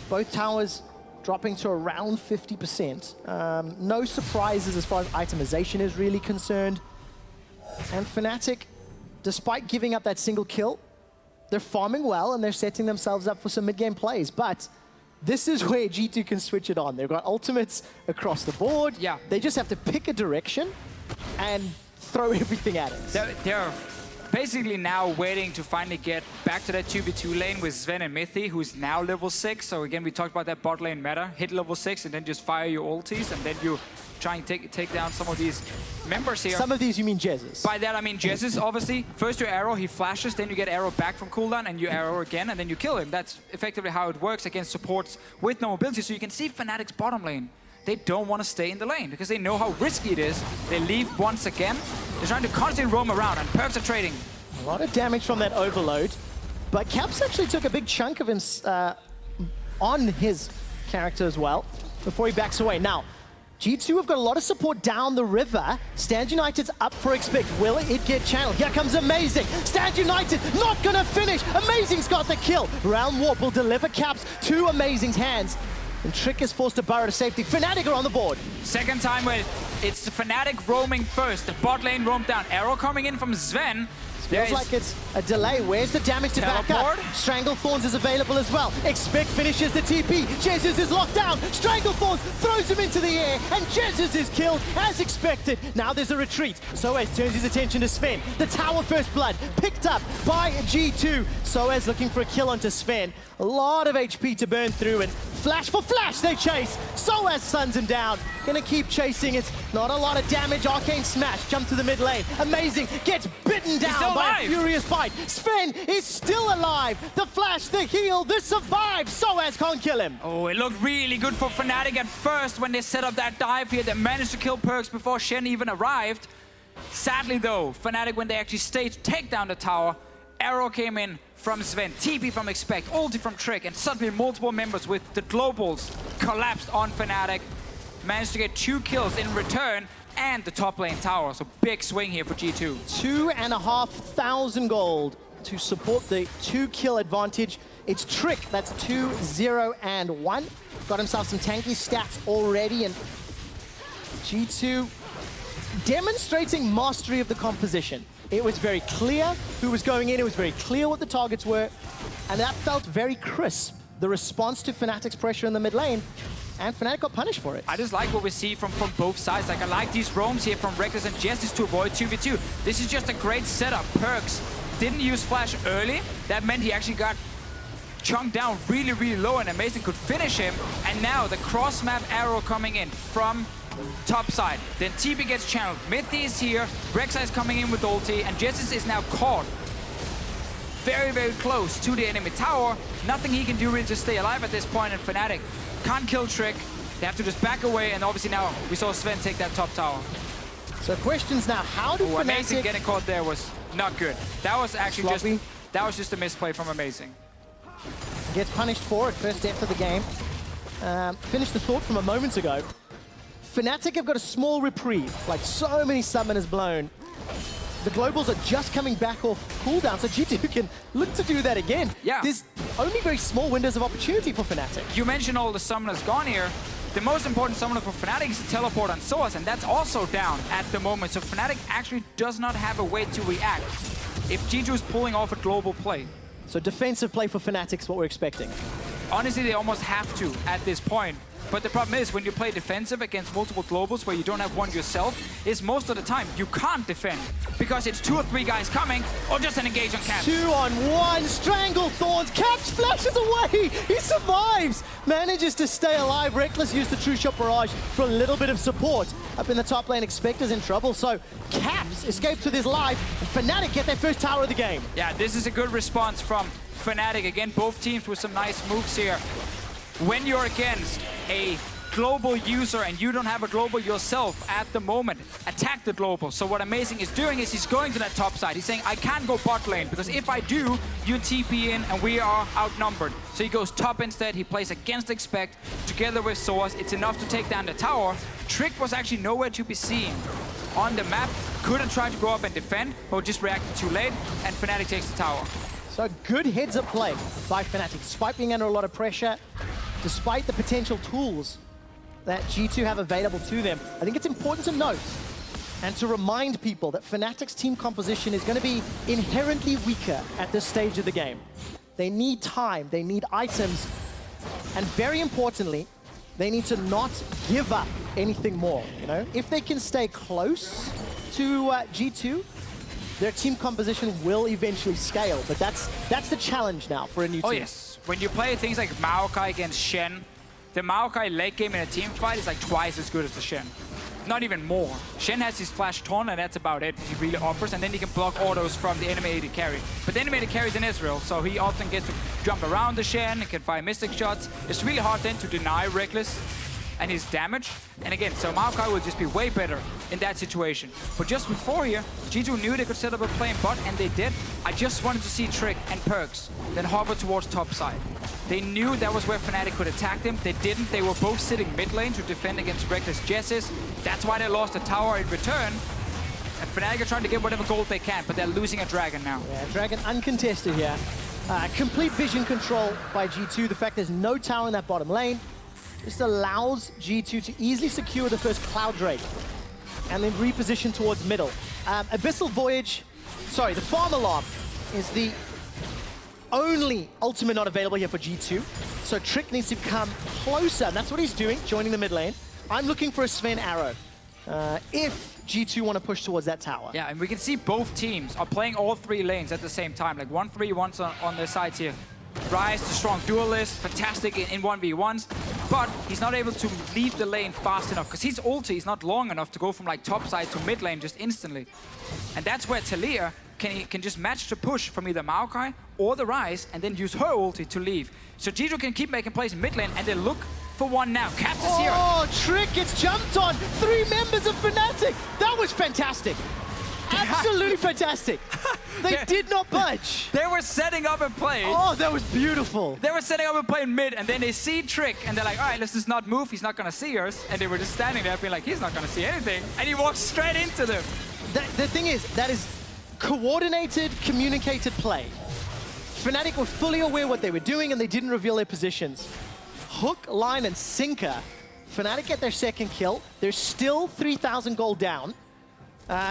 Both towers dropping to around 50%. No surprises as far as itemization is really concerned. And Fnatic, despite giving up that single kill, they're farming well and they're setting themselves up for some mid-game plays. But this is where G2 can switch it on. They've got ultimates across the board. Yeah. They just have to pick a direction and throw everything at it. They're basically now waiting to finally get back to that 2v2 lane with Sven and Mithy, who's now level 6. So again, we talked about that bot lane meta. Hit level 6 and then just fire your ultis, and then you try and take down some of these members here. Some of these you mean Jesus? By that I mean Jesus, obviously. First your arrow, he flashes, then you get arrow back from cooldown, and you arrow again, and then you kill him. That's effectively how it works against supports with no mobility. So you can see Fnatic's bottom lane. They don't want to stay in the lane because they know how risky it is. They leave once again. They're trying to constantly roam around, and Perks are trading. A lot of damage from that overload, but Caps actually took a big chunk of him on his character as well before he backs away. Now, G2 have got a lot of support down the river. Stand United's up for Expect. Will it get channeled? Here comes Amazing. Stand United not gonna finish. Amazing's got the kill. Round Warp will deliver Caps to Amazing's hands. And Trick is forced to burrow to safety. Fnatic are on the board. Second time where it's the Fnatic roaming first. The bot lane roamed down. Arrow coming in from Sven. Feels like it's a delay. Where's the damage to back up? Stranglethorns is available as well. Expect finishes the TP. Jesus is locked down. Stranglethorns throws him into the air, and Jesus is killed as expected. Now there's a retreat. Soaz turns his attention to Sven. The tower first blood picked up by G2. Soaz looking for a kill onto Sven. A lot of HP to burn through, and flash for flash they chase. Soaz suns him down. Gonna keep chasing. It's not a lot of damage. Arcane smash. Jump to the mid lane. Amazing. Gets bitten down by a furious bite. Sven is still alive. The flash, the heal, the survive. Soaz can't kill him. Oh, it looked really good for Fnatic at first when they set up that dive here. They managed to kill Perks before Shen even arrived. Sadly though, Fnatic, when they actually stayed to take down the tower, arrow came in from Sven, TP from Expect, ulti from Trick, and suddenly multiple members with the globals collapsed on Fnatic. Managed to get 2 kills in return and the top lane tower. So big swing here for G2. 2,500 gold to support the 2-kill advantage. It's Trick, that's 2, 0, and 1. Got himself some tanky stats already, and G2 demonstrating mastery of the composition. It was very clear who was going in, it was very clear what the targets were, and that felt very crisp. The response to Fnatic's pressure in the mid lane, and Fnatic got punished for it. I just like what we see from both sides. Like, I like these roams here from Reckless and Justice to avoid 2v2. This is just a great setup. Perks didn't use flash early. That meant he actually got chunked down really, really low, and Amazing could finish him. And now the cross-map arrow coming in from top side. Then TP gets channeled. Mithy is here. Rek'Sai is coming in with ulti, and Justice is now caught very, very close to the enemy tower. Nothing he can do really to stay alive at this point, and Fnatic can't kill Trick. They have to just back away, and obviously now we saw Sven take that top tower. So questions now, how do Fnatic... Amazing getting caught there was not good. That was actually just a misplay from Amazing. Gets punished for it, first death of the game. Finished the thought from a moment ago. Fnatic have got a small reprieve, like so many summoners blown. The globals are just coming back off cooldown, so G2 can look to do that again. Yeah. There's only very small windows of opportunity for Fnatic. You mentioned all the summoners gone here. The most important summoner for Fnatic is to teleport on Soaz, and that's also down at the moment. So Fnatic actually does not have a way to react if G2 is pulling off a global play. So defensive play for Fnatic is what we're expecting. Honestly, they almost have to at this point. But the problem is, when you play defensive against multiple globals where you don't have one yourself, is most of the time you can't defend because it's 2 or 3 guys coming, or just an engage on Caps. 2 on 1, Stranglethorns, Caps flashes away, he survives, manages to stay alive. Reckless used the True Shot Barrage for a little bit of support. Up in the top lane, Expector's in trouble, so Caps escapes with his life, and Fnatic get their first tower of the game. Yeah, this is a good response from Fnatic. Again, both teams with some nice moves here. When you're against a global user and you don't have a global yourself at the moment, attack the global. So what Amazing is doing is he's going to that top side. He's saying, I can't go bot lane because if I do, you TP in and we are outnumbered. So he goes top instead. He plays against Expect together with Soaz. It's enough to take down the tower. Trick was actually nowhere to be seen on the map. Could have tried to go up and defend, but just reacted too late, and Fnatic takes the tower. So good heads-up play by Fnatic, despite being under a lot of pressure, despite the potential tools that G2 have available to them. I think it's important to note and to remind people that Fnatic's team composition is going to be inherently weaker at this stage of the game. They need time, they need items, and very importantly, they need to not give up anything more. You know, if they can stay close to G2, their team composition will eventually scale, but that's the challenge now for a new team. Oh yes, when you play things like Maokai against Shen, the Maokai late game in a team fight is like twice as good as the Shen. Not even more. Shen has his flash taunt, and that's about it he really offers, and then he can block autos from the enemy AD carry. But the enemy AD carry is in Israel, so he often gets to jump around the Shen, he can fire Mystic shots. It's really hard then to deny Reckless and his damage. And again, so Maokai will just be way better in that situation. But just before here, G2 knew they could set up a play in bot, and they did. I just wanted to see Trick and Perks then hover towards top side. They knew that was where Fnatic could attack them. They didn't. They were both sitting mid lane to defend against Reckless Jesses. That's why they lost the tower in return. And Fnatic are trying to get whatever gold they can, but they're losing a Dragon now. Yeah, Dragon uncontested here. Complete vision control by G2. The fact there's no tower in that bottom lane just allows G2 to easily secure the first Cloud Drake and then reposition towards middle. Abyssal Voyage sorry, the farm alarm is the only ultimate not available here for G2. So Trick needs to come closer, and that's what he's doing, joining the mid lane. I'm looking for a Sven arrow if G2 want to push towards that tower. Yeah, and we can see both teams are playing all three lanes at the same time. Like 1-3-1s on their sides here. Rise, the strong duelist, fantastic in 1v1s, but he's not able to leave the lane fast enough because his ulti is not long enough to go from like top side to mid lane just instantly. And that's where Talia can just match the push from either Maokai or the Rise and then use her ulti to leave. So G2 can keep making plays in mid lane and they look for one now. Caps is here. Oh, Trick gets jumped on. 3 members of Fnatic. That was fantastic. Absolutely fantastic. They did not budge. They were setting up a play. Oh, that was beautiful. They were setting up a play in mid, and then they see Trick, and they're like, all right, let's just not move. He's not going to see us. And they were just standing there being like, he's not going to see anything. And he walks straight into them. The thing is, that is coordinated, communicated play. Fnatic were fully aware what they were doing, and they didn't reveal their positions. Hook, line, and sinker. Fnatic get their second kill. They're still 3,000 gold down.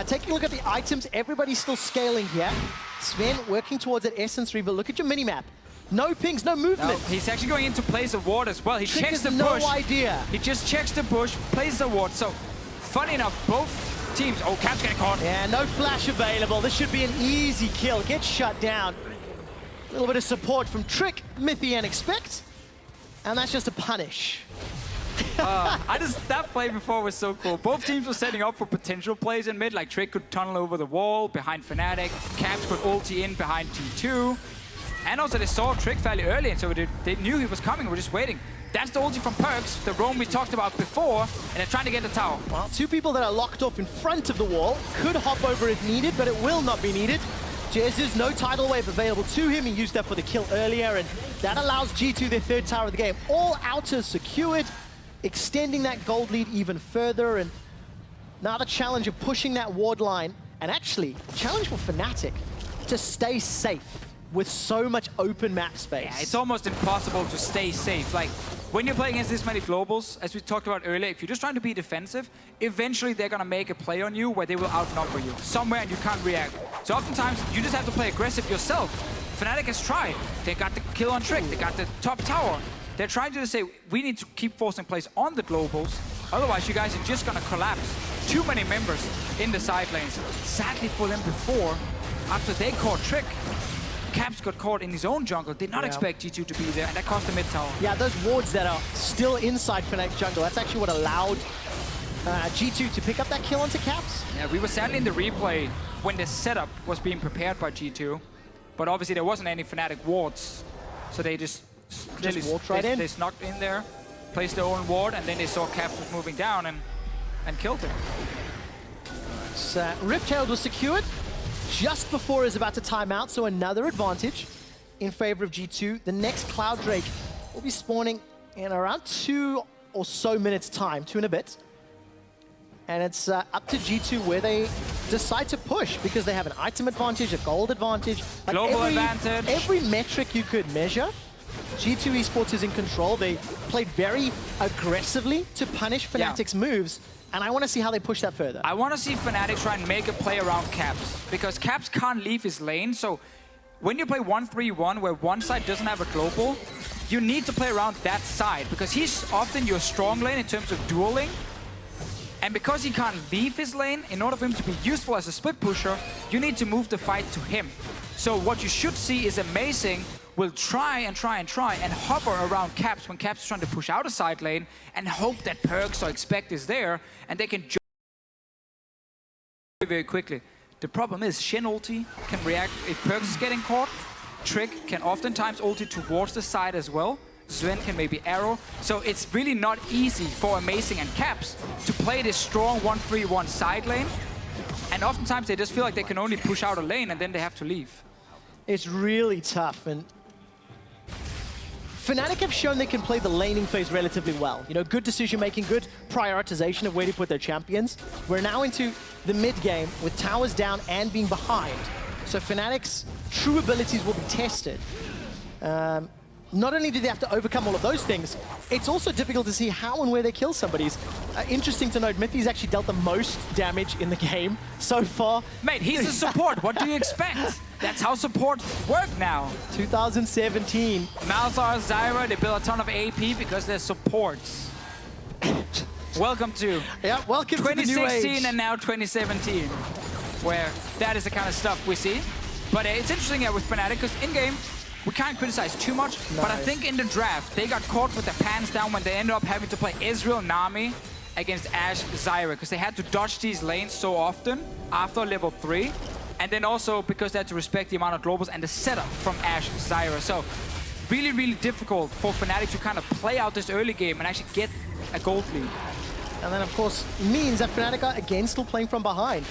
Taking a look at the items, everybody's still scaling here. Sven working towards that Essence Reaver. Look at your minimap. No pings, no movement. No, he's actually going into place of ward as well. He Trick checks the has push. no idea. He just checks the push, plays the ward. So, funny enough, both teams... Oh, Cap's getting caught. Yeah, no flash available. This should be an easy kill. Gets shut down. A little bit of support from Trick, Mithy, and Expect. And that's just a punish. That play before was so cool. Both teams were setting up for potential plays in mid, like Trick could tunnel over the wall behind Fnatic, Caps could ulti in behind G2. And also they saw Trick fairly early, and so they knew he was coming, we're just waiting. That's the ulti from Perks, the roam we talked about before, and they're trying to get the tower. Well, 2 people that are locked off in front of the wall. Could hop over if needed, but it will not be needed. Jez, no tidal wave available to him. He used that for the kill earlier, and that allows G2 their 3rd tower of the game. All outers secured, extending that gold lead even further, and now the challenge of pushing that ward line, and actually, a challenge for Fnatic to stay safe with so much open map space. Yeah, it's almost impossible to stay safe. Like, when you're playing against this many globals, as we talked about earlier, if you're just trying to be defensive, eventually they're gonna make a play on you where they will outnumber you somewhere and you can't react. So oftentimes, you just have to play aggressive yourself. Fnatic has tried. They got the kill on Trick, they got the top tower. They're trying to say, we need to keep forcing plays on the globals, otherwise you guys are just gonna collapse. Too many members in the side lanes. Sadly for them before, after they caught Trick, Caps got caught in his own jungle, did not expect G2 to be there, and that cost the mid tower. Yeah, those wards that are still inside Fnatic jungle, that's actually what allowed G2 to pick up that kill onto Caps. Yeah, we were sadly in the replay when the setup was being prepared by G2, but obviously there wasn't any Fnatic wards, so they just walked right in. They snuck in there, placed their own ward, and then they saw Caps was moving down and killed him. So, Rift Herald was secured just before it was about to time out, so another advantage in favor of G2. The next Cloud Drake will be spawning in around 2 or so minutes time, 2 and a bit. And it's up to G2 where they decide to push, because they have an item advantage, a gold advantage. Like global advantage. Every metric you could measure, G2 Esports is in control. They played very aggressively to punish Fnatic's moves, and I want to see how they push that further. I want to see Fnatic try and make a play around Caps, because Caps can't leave his lane, so when you play 1-3-1 where one side doesn't have a global, you need to play around that side, because he's often your strong lane in terms of dueling, and because he can't leave his lane, in order for him to be useful as a split pusher, you need to move the fight to him. So what you should see is Amazing will try and hover around Caps when Caps is trying to push out a side lane and hope that Perks or Expect is there and they can jump very quickly. The problem is Shen ulti can react if Perks is getting caught. Trick can oftentimes ulti towards the side as well. Sven can maybe arrow. So it's really not easy for Amazing and Caps to play this strong 1-3-1 side lane. And oftentimes they just feel like they can only push out a lane and then they have to leave. It's really tough, and Fnatic have shown they can play the laning phase relatively well. You know, good decision-making, good prioritization of where to put their champions. We're now into the mid-game with towers down and being behind. So Fnatic's true abilities will be tested. not only do they have to overcome all of those things, it's also difficult to see how and where they kill somebody. Interesting to note, Mithy's actually dealt the most damage in the game so far. Mate, he's a support. What do you expect? That's how supports work now. 2017. Malzahar, Zyra, they build a ton of AP because they're supports. Welcome to welcome to the new 2016 age. and now 2017, where that is the kind of stuff we see. But it's interesting with Fnatic, because in-game, we can't criticize too much, but I think in the draft, they got caught with their pants down when they ended up having to play Ezreal, Nami against Ashe, Zyra, because they had to dodge these lanes so often after level 3. And then also because they had to respect the amount of globals and the setup from Ashe, Zyra. So really, really difficult for Fnatic to kind of play out this early game and actually get a gold lead. And then, of course, means that Fnatic are again still playing from behind.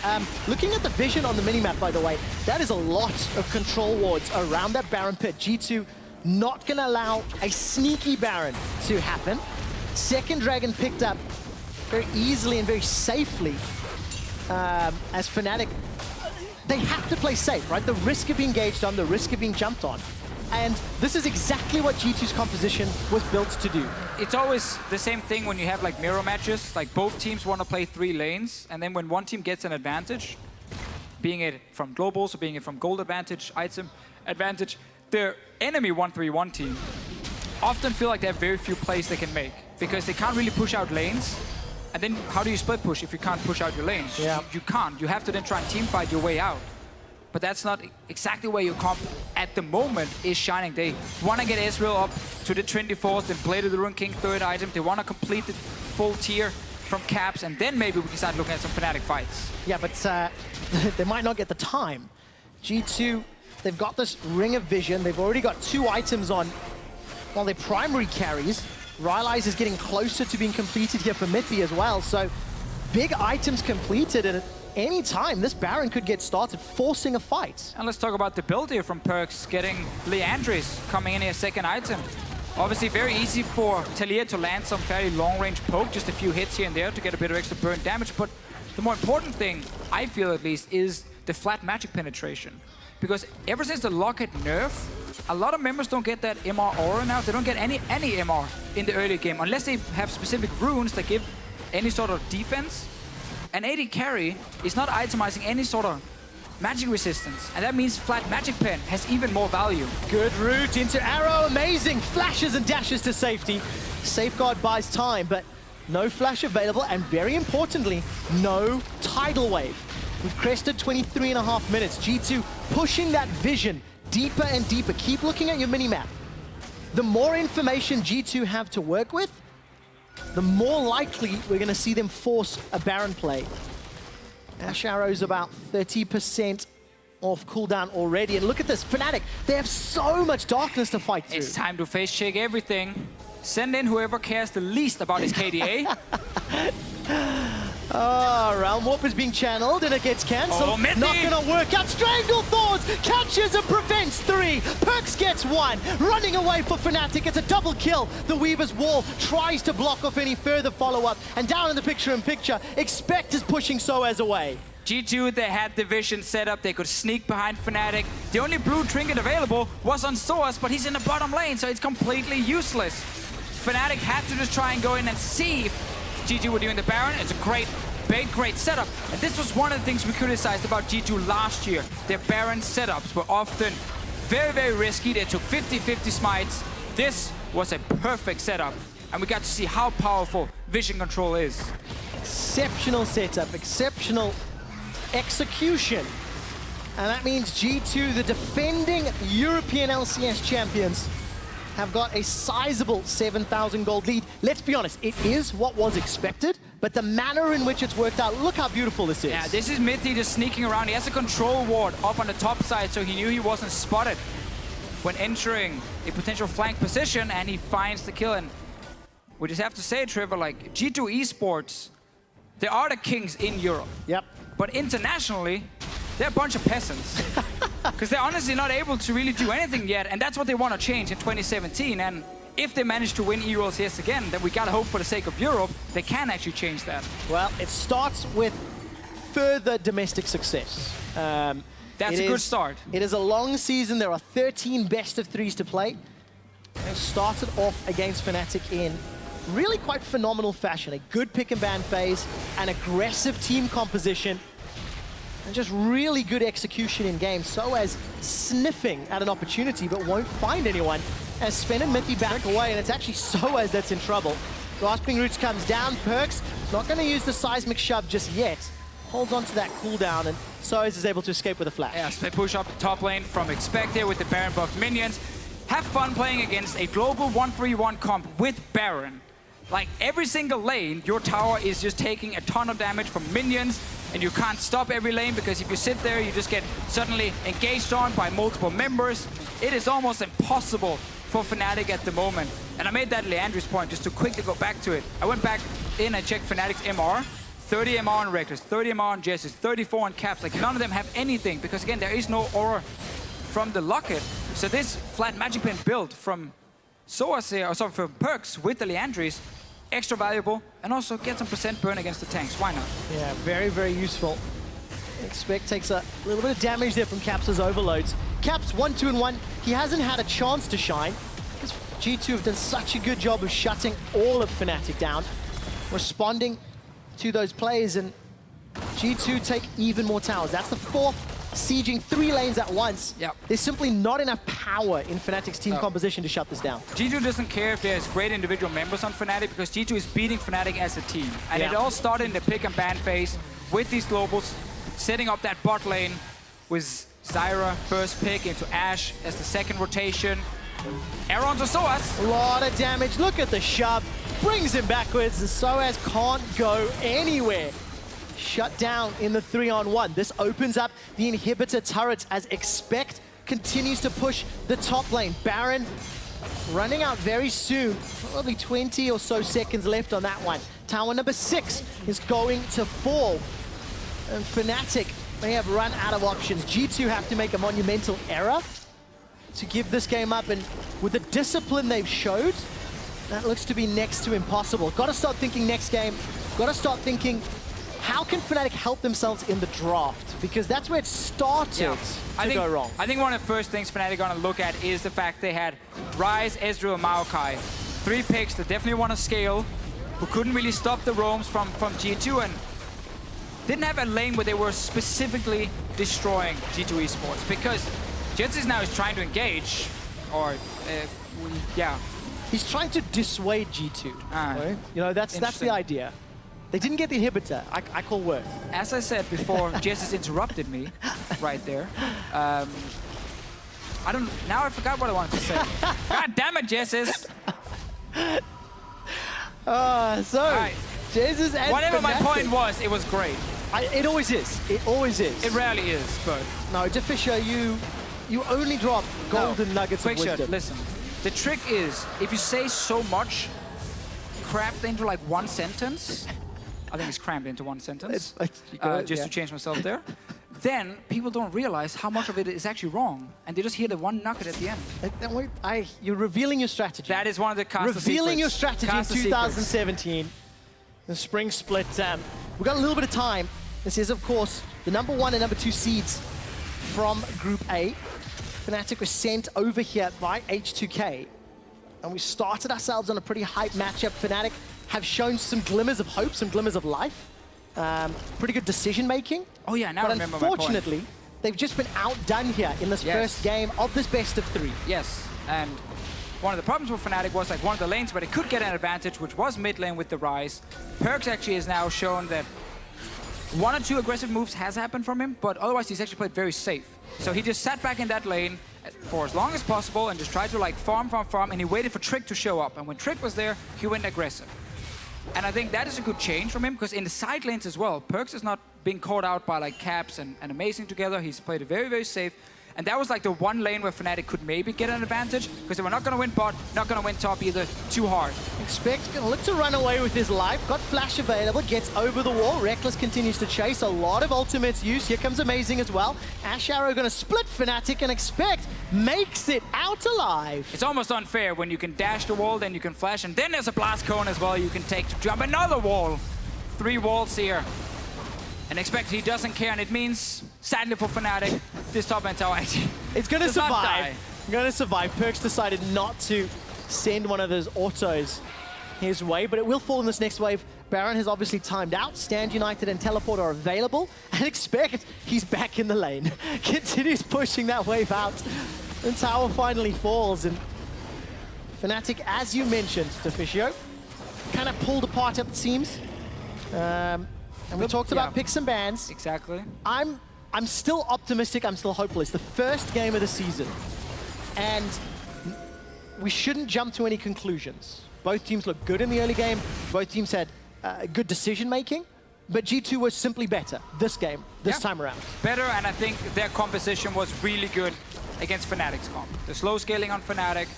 Looking at the vision on the minimap, by the way, that is a lot of control wards around that Baron pit. G2 not going to allow a sneaky Baron to happen. Second Dragon picked up very easily and very safely as Fnatic. They have to play safe, right? The risk of being engaged on, the risk of being jumped on. And this is exactly what G2's composition was built to do. It's always the same thing when you have like mirror matches. Like both teams want to play 3 lanes, and then when one team gets an advantage, being it from globals or being it from gold advantage, item advantage, their enemy 1-3-1 team often feel like they have very few plays they can make because they can't really push out lanes. And then how do you split push if you can't push out your lanes? Yeah. You can't. You have to then try and team fight your way out. But that's not exactly where your comp at the moment is shining. They want to get Ezreal up to the 24th, then Blade of the Rune King 3rd item. They want to complete the full tier from Caps, and then maybe we can start looking at some Fnatic fights. Yeah, but they might not get the time. G2, they've got this Ring of Vision. They've already got 2 items on, well, their primary carries. Rylai's is getting closer to being completed here for Mithy as well. So big items completed, and any time this Baron could get started, forcing a fight. And let's talk about the build here from Perkz, getting Leandris coming in here, 2nd item. Obviously very easy for Talia to land some fairly long-range poke, just a few hits here and there to get a bit of extra burn damage. But the more important thing, I feel at least, is the flat magic penetration. Because ever since the Locket nerf, a lot of members don't get that MR aura now. They don't get any MR in the early game, unless they have specific runes that give any sort of defense. An AD carry is not itemizing any sort of magic resistance, and that means flat magic pen has even more value. Good route into arrow, amazing flashes and dashes to safety. Safeguard buys time, but no flash available, and very importantly, no tidal wave. We've crested 23.5 minutes. G2 pushing that vision deeper and deeper. Keep looking at your minimap. The more information G2 have to work with, the more likely we're going to see them force a Baron play. Ashe Arrow's about 30% off cooldown already. And look at this, Fnatic, they have so much darkness to fight through. It's time to face check everything. Send in whoever cares the least about his KDA. Realm Warp is being channeled and it gets cancelled. Oh, Mithy! Not gonna work out. Strangle Thorns catches and prevents 3. Perkz gets 1. Running away for Fnatic. It's a double kill. The Weaver's Wall tries to block off any further follow-up. And down in the picture-in-picture, Expect is pushing Soaz away. G2, they had the vision set up. They could sneak behind Fnatic. The only blue trinket available was on Soaz, but he's in the bottom lane, so it's completely useless. Fnatic had to just try and go in and see if G2 were doing the Baron. It's a great bait, great setup. And this was one of the things we criticized about G2 last year. Their Baron setups were often very, very risky. They took 50-50 smites. This was a perfect setup. And we got to see how powerful vision control is. Exceptional setup, exceptional execution. And that means G2, the defending European LCS champions, have got a sizable 7,000 gold lead. Let's be honest, it is what was expected, but the manner in which it's worked out, look how beautiful this is. Yeah, this is Mithy just sneaking around. He has a control ward up on the top side, so he knew he wasn't spotted when entering a potential flank position, and he finds the kill. And we just have to say, Trevor, like G2 Esports, they are the kings in Europe. Yep. But internationally, they're a bunch of peasants. Because they're honestly not able to really do anything yet, and that's what they want to change in 2017. And if they manage to win EULCS again, then we gotta hope for the sake of Europe, they can actually change that. Well, it starts with further domestic success. That's a good start. It is a long season. There are 13 best of 3s to play. They started off against Fnatic in really quite phenomenal fashion. A good pick and ban phase, an aggressive team composition, and just really good execution in game. SOAS sniffing at an opportunity, but won't find anyone as Sven and Mithy back away, and it's actually SOAS that's in trouble. Grasping Roots comes down. Perkz not going to use the seismic shove just yet. Holds on to that cooldown, and SOAS is able to escape with a flash. Yeah, they push up the top lane from Expect here with the Baron buffed minions. Have fun playing against a global 1-3-1 comp with Baron. Like, every single lane, your tower is just taking a ton of damage from minions, and you can't stop every lane because if you sit there, you just get suddenly engaged on by multiple members. It is almost impossible for Fnatic at the moment. And I made that Leandri's point just to quickly go back to it. I went back in and checked Fnatic's MR. 30 MR on Reckless, 30 MR on Jesses, 34 on Caps. Like, none of them have anything because, again, there is no aura from the Locket. So this flat Magic Pen build from SOAS here, or sorry, from Perkz with the Leandris, extra valuable, and also get some percent burn against the tanks. Why not? Yeah, very, very useful. Expect takes a little bit of damage there from Caps' overloads. Caps 1, 2, and 1. He hasn't had a chance to shine. Because G2 have done such a good job of shutting all of Fnatic down, responding to those plays, and G2 take even more towers. That's the fourth, sieging 3 lanes at once. Yep. There's simply not enough power in Fnatic's team composition to shut this down. G2 doesn't care if there's great individual members on Fnatic because G2 is beating Fnatic as a team. And it all started in the pick and ban phase with these globals, setting up that bot lane with Zyra first pick into Ashe as the second rotation. Arrow to SOAS. A lot of damage. Look at the shove. Brings him backwards, and SOAS can't go anywhere. Shut down in the 3-on-1. This opens up the inhibitor turrets as Expect continues to push the top lane. Baron running out very soon. Probably 20 or so seconds left on that one. Tower number 6 is going to fall. And Fnatic may have run out of options. G2 have to make a monumental error to give this game up, and with the discipline they've showed, that looks to be next to impossible. Got to start thinking next game. Got to start thinking, how can Fnatic help themselves in the draft? Because that's where it started to go wrong. I think one of the first things Fnatic are going to look at is the fact they had Ryze, Ezreal, and Maokai. 3 picks that definitely want to scale, who couldn't really stop the roams from G2, and didn't have a lane where they were specifically destroying G2 Esports. Because Jesses now is trying to engage, or yeah. He's trying to dissuade G2. Right? You know, that's the idea. They didn't get the inhibitor. I call work. As I said before, Jesses interrupted me right there. Now I forgot what I wanted to say. God damn it, Jesses! Right. Jesses and whatever my Fnatic. point was, it was great. It always is. It always is. It rarely is, but no, Fisher, you only drop golden nuggets of wisdom. Listen, the trick is if you say so much crammed into like one sentence. I think it's crammed into one sentence. Just to change myself there. Then people don't realize how much of it is actually wrong, and they just hear the one nugget at the end. You're revealing your strategy. That is one of the caster revealing secrets. your strategy Caster in 2017. The spring split. We've got a little bit of time. This is, of course, the number 1 and number 2 seeds from Group A. Fnatic was sent over here by H2K. And we started ourselves on a pretty hype matchup. Fnatic have shown some glimmers of hope, some glimmers of life. Pretty good decision-making. Oh yeah, now I remember my point. Unfortunately, they've just been outdone here in this first game of this best of 3. Yes, and one of the problems with Fnatic was like one of the lanes where they could get an advantage, which was mid lane with the Ryze. Perkz actually has now shown that 1 or 2 aggressive moves has happened from him, but otherwise he's actually played very safe. So he just sat back in that lane for as long as possible and just tried to like farm, and he waited for Trick to show up. And when Trick was there, he went aggressive. And I think that is a good change from him, because in the side lanes as well, Perkz is not being caught out by like Caps and Amazing together. He's played it very, very safe. And that was like the one lane where Fnatic could maybe get an advantage, because they were not going to win bot, not going to win top either, too hard. Expect going to look to run away with his life. Got flash available, gets over the wall. Reckless continues to chase. A lot of ultimates use. Here comes Amazing as well. Ash Arrow going to split Fnatic, and Expect makes it out alive. It's almost unfair when you can dash the wall, then you can flash, and then there's a blast cone as well you can take to jump another wall. 3 walls here. And Expect he doesn't care, and it means, sadly for Fnatic, this top end tower actually it's going to survive. Going to survive. Perkz decided not to send one of those autos his way, but it will fall in this next wave. Baron has obviously timed out. Stand United and Teleport are available. And expect he's back in the lane. Continues pushing that wave out. And tower finally falls. And Fnatic, as you mentioned, Deficio, kind of pulled apart at the seams. And we talked about picks and bans. Exactly. I'm still optimistic. I'm still hopeful. It's the first game of the season. And we shouldn't jump to any conclusions. Both teams looked good in the early game. Both teams had good decision-making. But G2 was simply better this game, this time around. Better, and I think their composition was really good against Fnatic's comp. The slow scaling on Fnatic.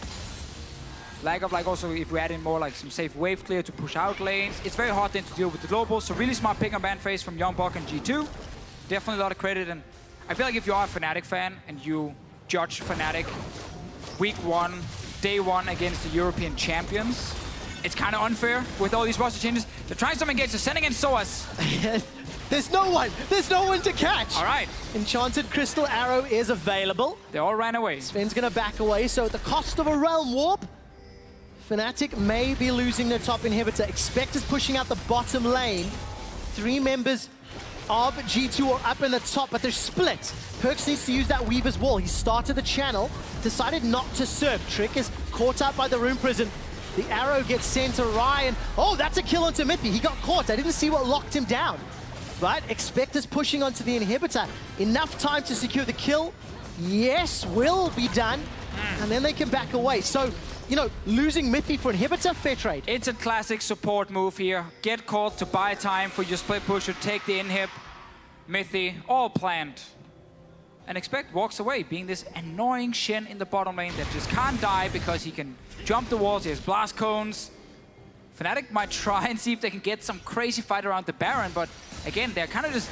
Lack of, like, also if we add in more, like, some safe wave clear to push out lanes. It's very hard then to deal with the global. So really smart pick and ban phase from Youngbuck and G2. Definitely a lot of credit. And I feel like if you are a Fnatic fan and you judge Fnatic week 1, day 1 against the European champions, it's kind of unfair with all these roster changes. They're trying some engage, they're sending in SOAS. There's no one to catch. All right. Enchanted Crystal Arrow is available. They all ran away. Sven's gonna back away, so at the cost of a Realm Warp, Fnatic may be losing their top inhibitor. Expect is pushing out the bottom lane. 3 members of G2 are up in the top, but they're split. Perkz needs to use that Weaver's Wall. He started the channel, decided not to serve. Trick is caught out by the Rune Prison. The arrow gets sent to Ryan. Oh, that's a kill onto Mippy. He got caught. I didn't see what locked him down. But Expect is pushing onto the inhibitor. Enough time to secure the kill. Yes, will be done. And then they can back away. So, you know, losing Mippy for inhibitor, fair trade. It's a classic support move here. Get caught to buy time for your split push to take the inhib. Mythy, all planned. And Expect walks away, being this annoying Shen in the bottom lane that just can't die because he can jump the walls, he has blast cones. Fnatic might try and see if they can get some crazy fight around the Baron, but again, they're kind of just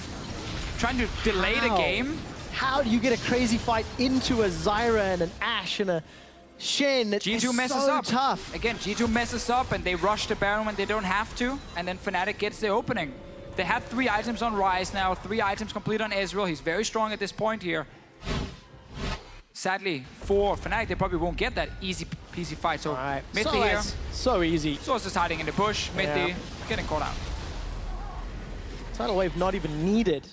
trying to delay the game. How do you get a crazy fight into a Zyra and an Ashe and a Shen? G2 messes so up. Tough. Again, G2 messes up and they rush the Baron when they don't have to, and then Fnatic gets the opening. They have 3 items on Ryze now, 3 items complete on Ezreal. He's very strong at this point here. Sadly, for Fnatic, they probably won't get that easy peasy fight. So, Mythy here. So easy. SOAS is hiding in the bush. Mythy getting caught out. Tidal Wave not even needed.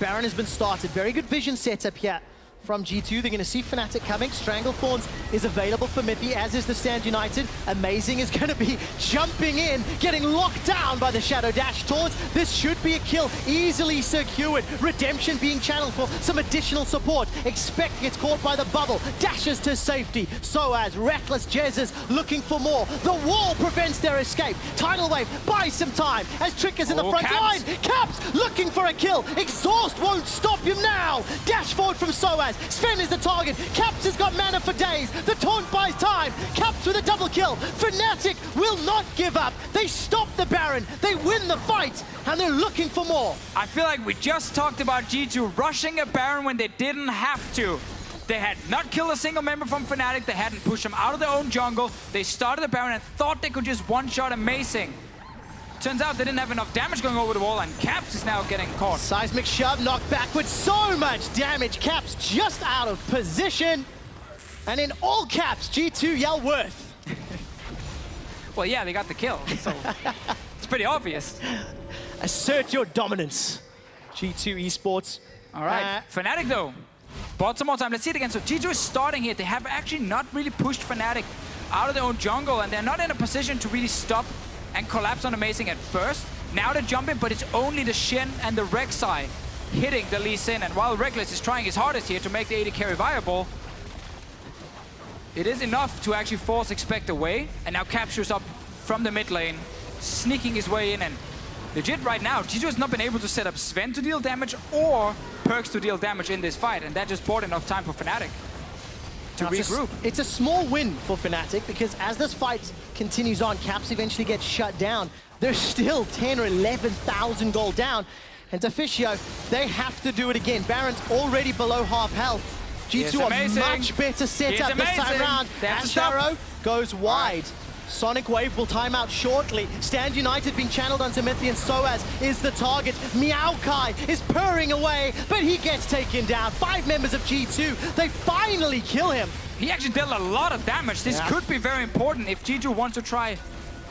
Baron has been started. Very good vision setup here from G2. They're going to see Fnatic coming. Stranglethorns is available for Mippy, as is the Stand United. Amazing is going to be jumping in, getting locked down by the Shadow Dash towards. This should be a kill, easily secured. Redemption being channeled for some additional support. Expect gets caught by the bubble, dashes to safety. SOAS, Reckless Jezzes looking for more. The wall prevents their escape. Tidal Wave buys some time as Trick is in the front line. Caps looking for a kill. Exhaust won't stop him now. Dash forward from SOAS. Sven is the target. Caps has got mana for days. The taunt buys time. Caps with a double kill. Fnatic will not give up. They stop the Baron. They win the fight. And they're looking for more. I feel like we just talked about G2 rushing a Baron when they didn't have to. They had not killed a single member from Fnatic. They hadn't pushed them out of their own jungle. They started the Baron and thought they could just one-shot Amazing. Turns out they didn't have enough damage going over the wall, and Caps is now getting caught. Seismic shove, knocked backwards, so much damage. Caps just out of position. And in all caps, G2 yell worth. Well, yeah, they got the kill, so it's pretty obvious. Assert your dominance, G2 Esports. All right, Fnatic though, bought some more time. Let's see it again. So G2 is starting here. They have actually not really pushed Fnatic out of their own jungle, and they're not in a position to really stop and collapse on Amazing at first. Now they're jumping, but it's only the Shen and the Rek'Sai hitting the Lee Sin. And while Reckless is trying his hardest here to make the AD carry viable, it is enough to actually force Expect away. And now captures up from the mid lane, sneaking his way in. And legit right now, G2 has not been able to set up Sven to deal damage or Perkz to deal damage in this fight. And that just bought enough time for Fnatic to regroup. It's a small win for Fnatic because as this fight continues on, Caps eventually gets shut down. They're still 10 or 11,000 gold down. And Deficio, they have to do it again. Baron's already below half health. G2 are much better set up this time around. As Arrow goes wide. Sonic Wave will time out shortly. Stand United being channeled onto Mithy, and Soaz is the target. Meowkai is purring away, but he gets taken down. 5 members of G2, they finally kill him. He actually dealt a lot of damage. This could be very important if G2 wants to try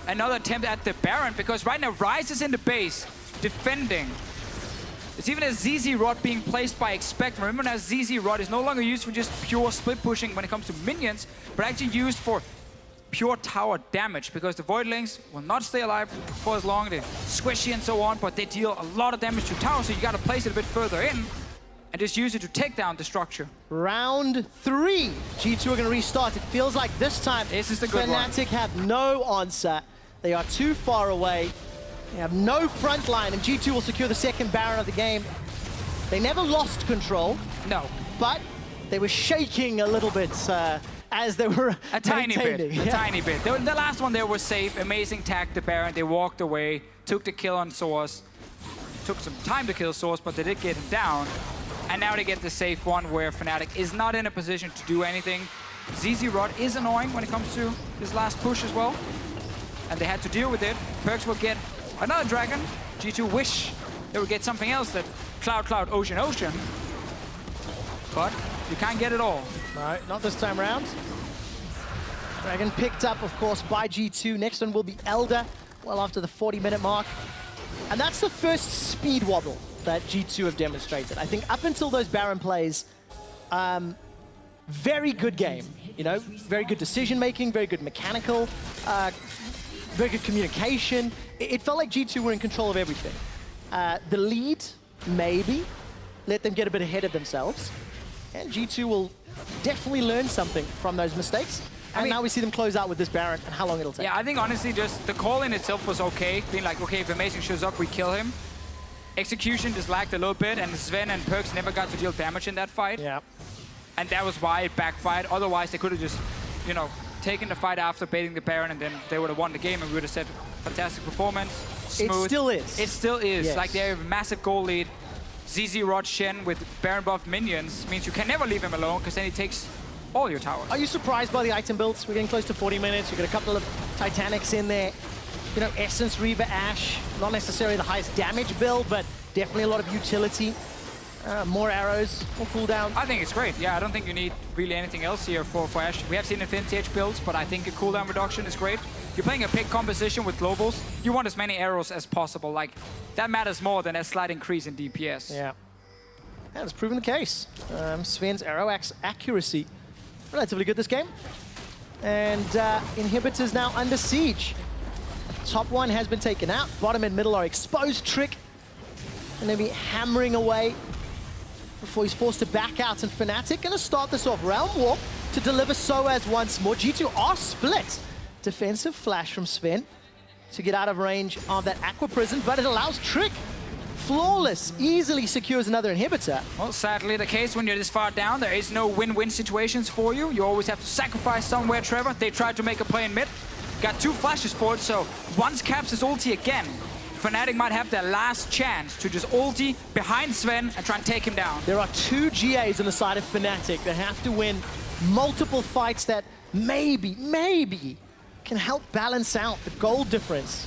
another attempt at the Baron, because right now Ryze is in the base, defending. There's even a ZZ Rod being placed by Expect. Remember now, ZZ Rod is no longer used for just pure split pushing when it comes to minions, but actually used for pure tower damage, because the Voidlings will not stay alive for as long. They're squishy and so on, but they deal a lot of damage to tower, so you gotta place it a bit further in and just use it to take down the structure. Round 3. G2 are gonna restart. It feels like this time This is the good one. Fnatic have no answer. They are too far away. They have no front line, and G2 will secure the second Baron of the game. They never lost control. No. But they were shaking a little bit as they were A tiny bit, maintaining. a tiny bit. The last one there was safe. Amazing tag the Baron. They walked away, took the kill on Source. Took some time to kill Source, but they did get him down. And now they get the safe one where Fnatic is not in a position to do anything. ZZ Rod is annoying when it comes to this last push as well. And they had to deal with it. Perkz will get another dragon. G2 wish they would get something else, that Cloud, Ocean. But you can't get it all. No, not this time around. Dragon picked up, of course, by G2. Next one will be Elder, well after the 40-minute mark. And that's the first speed wobble that G2 have demonstrated. I think up until those Baron plays, very good game. You know, very good decision-making, very good mechanical, very good communication. It felt like G2 were in control of everything. The lead, maybe, let them get a bit ahead of themselves. And G2 will definitely learn something from those mistakes. And now we see them close out with this Baron and how long it'll take. Yeah, I think honestly just the call in itself was okay. Being like, okay, if Amazing shows up, we kill him. Execution just lagged a little bit, and Sven and Perkz never got to deal damage in that fight. Yeah. And that was why it backfired. Otherwise, they could have just, you know, taken the fight after baiting the Baron, and then they would have won the game, and we would have said, fantastic performance, smooth. It still is. It still is. Yes. Like, they have a massive goal lead. ZZ Rod Shen with Baron buff minions means you can never leave him alone, because then he takes all your towers. Are you surprised by the item builds? We're getting close to 40 minutes. You've got a couple of Titanics in there. You know, Essence, Reaver, Ashe. Not necessarily the highest damage build, but definitely a lot of utility. More arrows, more cooldown. I think it's great. Yeah, I don't think you need really anything else here for Ashe. We have seen Infinity Edge builds, but I think a cooldown reduction is great. You're playing a pick composition with globals. You want as many arrows as possible. Like, that matters more than a slight increase in DPS. Yeah. And it's proven the case. Sven's arrow accuracy, relatively good this game. And inhibitors now under siege. Top one has been taken out. Bottom and middle are exposed. Trick and they'll be hammering away before he's forced to back out. And Fnatic gonna start this off. Realm Warp to deliver Soaz once more. G2 are split. Defensive flash from Sven to get out of range of that Aqua Prison, but it allows Trick. Flawless, easily secures another inhibitor. Well, sadly the case when you're this far down, there is no win-win situations for you. You always have to sacrifice somewhere, Trevor. They tried to make a play in mid. Got 2 flashes for it, so once Caps his ulti again, Fnatic might have their last chance to just ulti behind Sven and try and take him down. There are 2 GAs on the side of Fnatic that have to win multiple fights that maybe can help balance out the gold difference.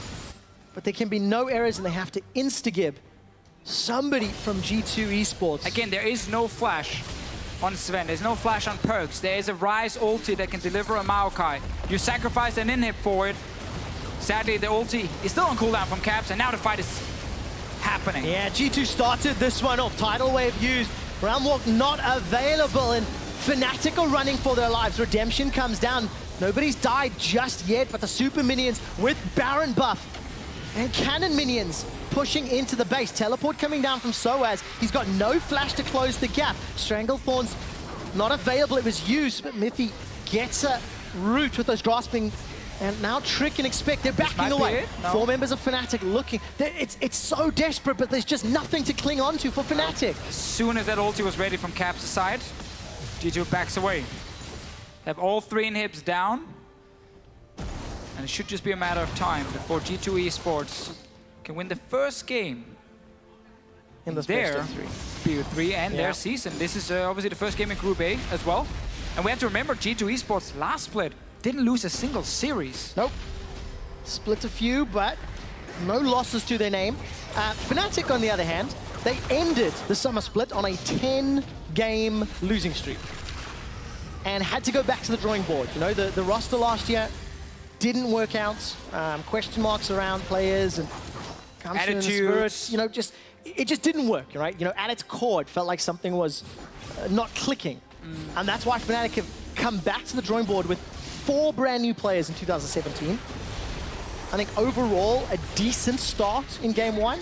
But there can be no errors and they have to insta-gib somebody from G2 Esports. Again, there is no flash on Sven. There's no flash on Perkz. There is a Ryze ulti that can deliver a Maokai. You sacrifice an inhib for it. Sadly, the ulti is still on cooldown from Caps, and now the fight is happening. Yeah, G2 started this one off. Tidal Wave used. Realm Walk not available, and Fnatic are running for their lives. Redemption comes down. Nobody's died just yet, but the super minions with Baron buff and cannon minions pushing into the base. Teleport coming down from Soaz. He's got no flash to close the gap. Stranglethorn's not available. It was used, but Mithy gets a root with those grasping. And now Trick and Expect, they're backing away. No. 4 members of Fnatic looking. It's so desperate, but there's just nothing to cling on to for Fnatic. As soon as that ulti was ready from Caps' side, G2 backs away. They have all 3 inhibs down. And it should just be a matter of time before G2 Esports can win the first game in this their best of 3. BO3 and their season. This is obviously the first game in Group A as well. And we have to remember G2 Esports last split didn't lose a single series. Nope. Split a few, but no losses to their name. Fnatic, on the other hand, they ended the summer split on a 10-game losing streak and had to go back to the drawing board. You know, the roster last year didn't work out. Question marks around players and attitudes. You know, it just didn't work, right? You know, at its core, it felt like something was not clicking. And that's why Fnatic have come back to the drawing board with 4 brand new players in 2017. I think overall, a decent start in game 1.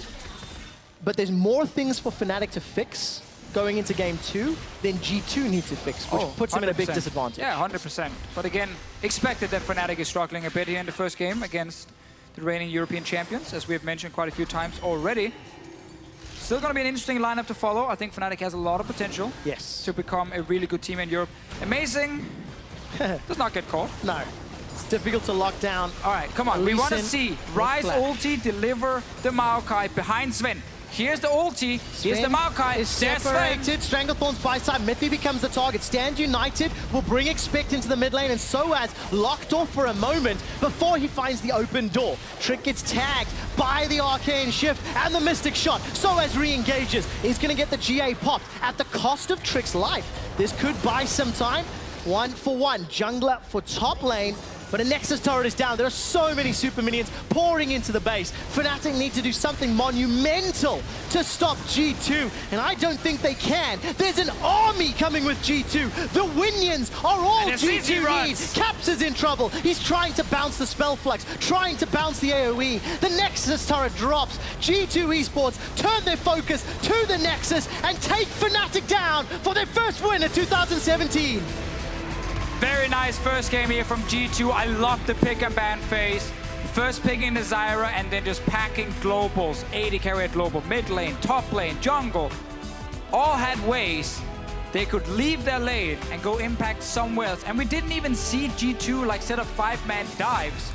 But there's more things for Fnatic to fix going into game 2 than G2 need to fix, which puts them in a big 100%. disadvantage. Yeah, 100%. But again, expected that Fnatic is struggling a bit here in the first game against the reigning European champions, as we have mentioned quite a few times already. Still going to be an interesting lineup to follow. I think Fnatic has a lot of potential to become a really good team in Europe. Amazing does not get caught. No. It's difficult to lock down. All right, come on. We want to see Rise ulti deliver the Maokai behind Sven. Here's the ulti. Here's the Maokai. Is separated. Stranglethorn's by side. Mithy becomes the target. Stand United will bring Expect into the mid lane, and Soaz locked off for a moment before he finds the open door. Trick gets tagged by the Arcane Shift and the Mystic Shot. Soaz re-engages. He's going to get the GA popped at the cost of Trick's life. This could buy some time. 1-for-1. Jungler for top lane. But a Nexus turret is down. There are so many super minions pouring into the base. Fnatic need to do something monumental to stop G2, and I don't think they can. There's an army coming with G2. The Winions are all G2 needs. Caps is in trouble. He's trying to bounce the Spell Flux, trying to bounce the AoE. The Nexus turret drops. G2 Esports turn their focus to the Nexus and take Fnatic down for their first win of 2017. Very nice first game here from G2. I love the pick and ban phase. First picking the Zyra and then just packing globals. 80 carry at global, mid lane, top lane, jungle. All had ways they could leave their lane and go impact somewhere else. And we didn't even see G2 like set up 5-man dives,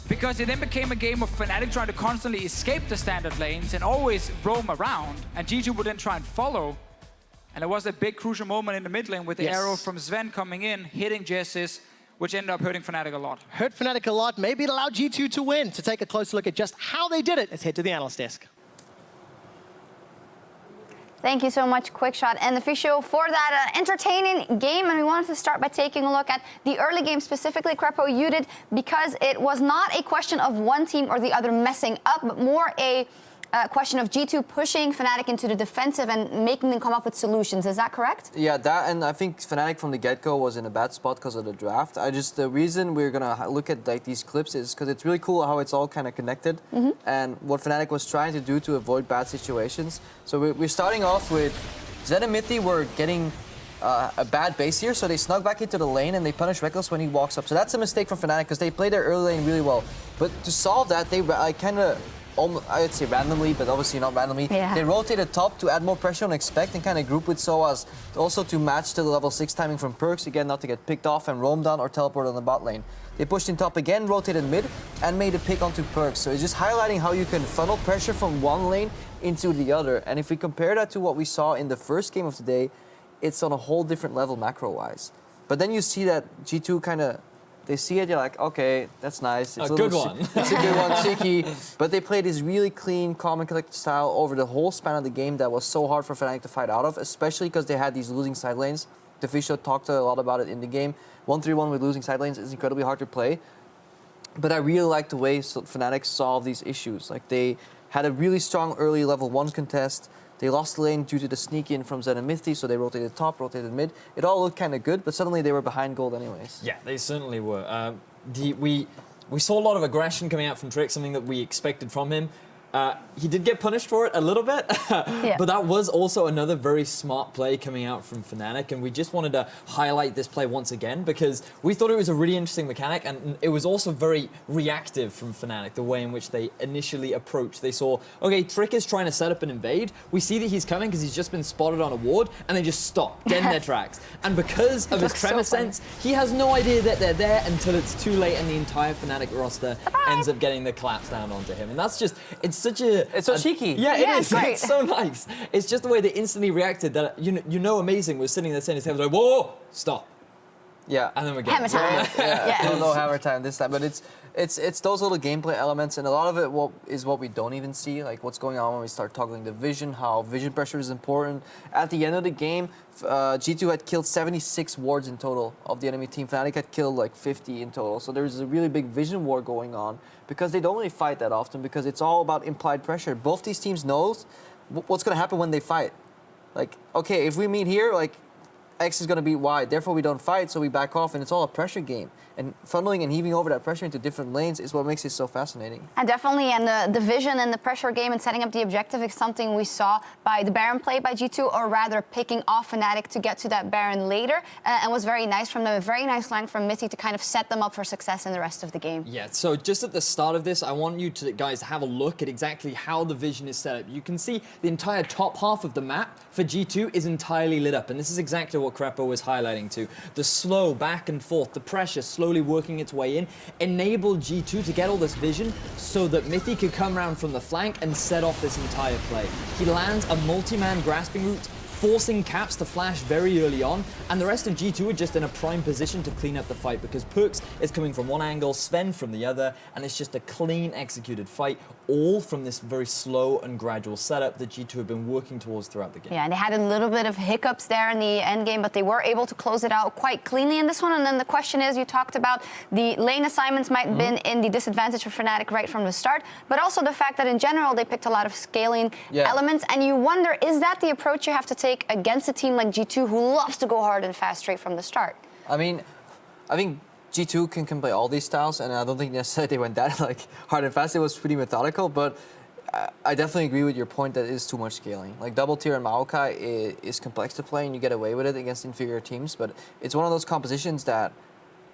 because it then became a game of Fnatic trying to constantly escape the standard lanes and always roam around. And G2 would then try and follow. And there was a big crucial moment in the mid lane with the arrow from Sven coming in, hitting Jessis, which ended up hurting Fnatic a lot. Hurt Fnatic a lot. Maybe it allowed G2 to win. To take a closer look at just how they did it, let's head to the analyst desk. Thank you so much, Quickshot and Official, for that entertaining game. And we wanted to start by taking a look at the early game, specifically, Crepo, you did, because it was not a question of one team or the other messing up, but more a question of G2 pushing Fnatic into the defensive and making them come up with solutions. Is that correct? Yeah, that, and I think Fnatic from the get-go was in a bad spot because of the draft. The reason we're gonna look at like these clips is because it's really cool how it's all kind of connected, and what Fnatic was trying to do to avoid bad situations. So we're starting off with Zed and Mithy were getting a bad base here, so they snuck back into the lane and they punish Reckless when he walks up. So that's a mistake from Fnatic because they played their early lane really well. But to solve that, they kind of, I would say randomly, but obviously not randomly. Yeah. They rotated top to add more pressure on Expect and kind of group with Soaz, also to match to the level 6 timing from Perks, again not to get picked off and roam down or teleport on the bot lane. They pushed in top again, rotated mid, and made a pick onto Perks. So it's just highlighting how you can funnel pressure from one lane into the other. And if we compare that to what we saw in the first game of the day, it's on a whole different level macro-wise. But then you see that G2 kind of, they see it, you're like, okay, that's nice. It's a good one. It's a good one, cheeky. But they played this really clean, calm and collected style over the whole span of the game that was so hard for Fnatic to fight out of, especially because they had these losing side lanes. Official talked a lot about it in the game. 1-3-1 with losing side lanes is incredibly hard to play. But I really like the way Fnatic solved these issues. Like, they had a really strong early level 1 contest. They lost the lane due to the sneak in from Zed and Mithy, so they rotated top, rotated mid. It all looked kind of good, but suddenly they were behind gold anyways. Yeah, they certainly were. We saw a lot of aggression coming out from Trick, something that we expected from him. He did get punished for it a little bit, but that was also another very smart play coming out from Fnatic, and we just wanted to highlight this play once again because we thought it was a really interesting mechanic, and it was also very reactive from Fnatic, the way in which they initially approached. They saw, okay, Trick is trying to set up an invade. We see that he's coming because he's just been spotted on a ward, and they just stop, dead in their tracks. And because of his tremor sense, he has no idea that they're there until it's too late, and the entire Fnatic roster ends up getting the collapse down onto him. And that's just, it's so cheeky. Yeah, it is. It's so nice. It's just the way they instantly reacted that, you know Amazing was sitting there saying his head, like, whoa, stop. Yeah. And then we're Hammer time. Yeah. No hammer time this time, but it's those little gameplay elements, and a lot of it is what we don't even see, like what's going on when we start toggling the vision, how vision pressure is important. At the end of the game, G2 had killed 76 wards in total of the enemy team. Fnatic had killed like 50 in total, so there's a really big vision war going on because they don't really fight that often because it's all about implied pressure. Both these teams knows what's going to happen when they fight. Like, okay, if we meet here, like, X is going to beat Y, therefore we don't fight, so we back off, and it's all a pressure game. And funneling and heaving over that pressure into different lanes is what makes it so fascinating. And definitely, and the vision and the pressure game and setting up the objective is something we saw by the Baron play by G2, or rather picking off Fnatic to get to that Baron later, and was very nice from them. A very nice line from Mithy to kind of set them up for success in the rest of the game. Yeah, so just at the start of this, I want you guys to have a look at exactly how the vision is set up. You can see the entire top half of the map for G2 is entirely lit up, and this is exactly what Crepo was highlighting to. The slow back and forth, the pressure slowly working its way in, enabled G2 to get all this vision so that Mithy could come around from the flank and set off this entire play. He lands a multi-man grasping route, forcing Caps to flash very early on, and the rest of G2 are just in a prime position to clean up the fight because Perkz is coming from one angle, Sven from the other, and it's just a clean executed fight, all from this very slow and gradual setup that G2 have been working towards throughout the game. Yeah, and they had a little bit of hiccups there in the end game, but they were able to close it out quite cleanly in this one. And then the question is, you talked about the lane assignments might have been in the disadvantage for Fnatic right from the start, but also the fact that in general they picked a lot of scaling elements, and you wonder, is that the approach you have to take against a team like G2 who loves to go hard and fast straight from the start? I mean, I think G2 can play all these styles, and I don't think necessarily they went that like hard and fast. It was pretty methodical, but I definitely agree with your point that it is too much scaling. Like double tier and Maokai is complex to play, and you get away with it against inferior teams, but it's one of those compositions that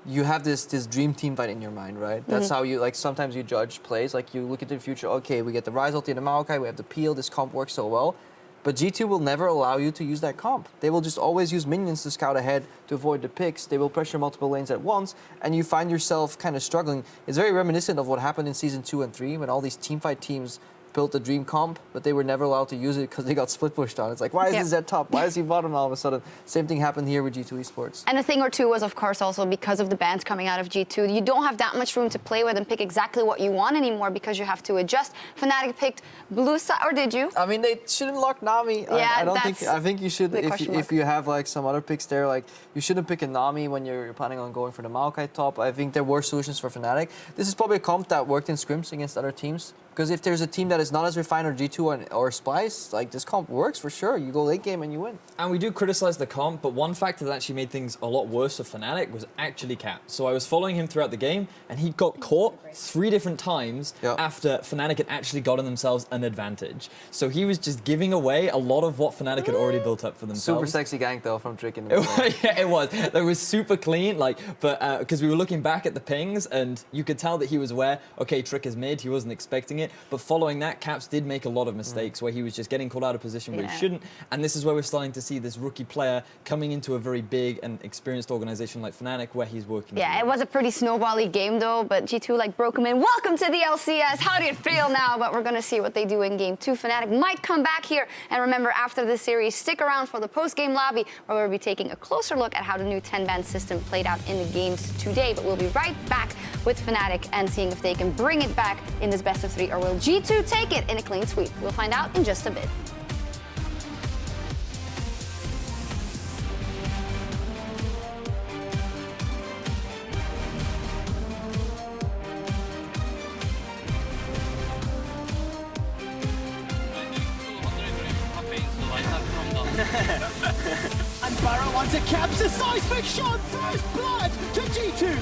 you have this dream team fight in your mind, right? That's how you, like, sometimes you judge plays. Like, you look into the future, okay, we get the Ryze ulti and the Maokai, we have the Peel, this comp works so well. But G2 will never allow you to use that comp. They will just always use minions to scout ahead to avoid the picks. They will pressure multiple lanes at once, and you find yourself kind of struggling. It's very reminiscent of what happened in Season 2 and 3 when all these teamfight teams built the dream comp, but they were never allowed to use it because they got split pushed on. It's like, why is this at top? Why is he bottom all of a sudden? Same thing happened here with G2 Esports. And a thing or two was, of course, also because of the bans coming out of G2. You don't have that much room to play with and pick exactly what you want anymore because you have to adjust. Fnatic picked blue side, or did you? I mean, they shouldn't lock Nami. Yeah, I think you should, if you have like some other picks there, like you shouldn't pick a Nami when you're planning on going for the Maokai top. I think there were solutions for Fnatic. This is probably a comp that worked in scrims against other teams. Because if there's a team that is not as refined, or G2 or Splice, like this comp works for sure. You go late game and you win. And we do criticize the comp, but one factor that actually made things a lot worse for Fnatic was actually Cap. So I was following him throughout the game, and he got caught 3 different times after Fnatic had actually gotten themselves an advantage. So he was just giving away a lot of what Fnatic had already built up for themselves. Super sexy gank though from Trick in the middle. Yeah, it was. It was super clean, like, but because we were looking back at the pings, and you could tell that he was aware, okay, Trick is mid, he wasn't expecting it, but following that, Caps did make a lot of mistakes where he was just getting caught out of position where he shouldn't, and this is where we're starting to see this rookie player coming into a very big and experienced organization like Fnatic where he's working. Yeah, it was a pretty snowbally game though, but G2 like broke him in. Welcome to the LCS. How do you feel now? But we're going to see what they do in game 2. Fnatic might come back here, and remember, after this series, stick around for the post-game lobby where we'll be taking a closer look at how the new 10-ban system played out in the games today. But we'll be right back with Fnatic and seeing if they can bring it back in this best of 3, or will G2 take it in a clean sweep? We'll find out in just a bit. And Barrow onto Caps, a seismic shot, first blood to G2.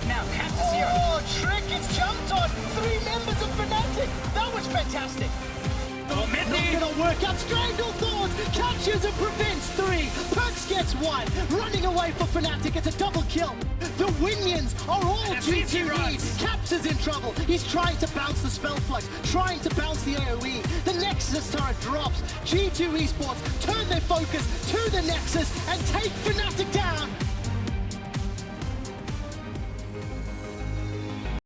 Now Caps is here. Oh, Trick is jumped on 3 members of Fnatic. That was fantastic. Oh, Not gonna work out. Strangle Thorns catches and prevents 3. Perkz gets 1. Running away for Fnatic. It's a double kill. The Winions are all G2 need. Caps is in trouble. He's trying to bounce the spell flux, trying to bounce the AoE. The Nexus turret drops. G2 Esports turn their focus to the Nexus and take Fnatic down.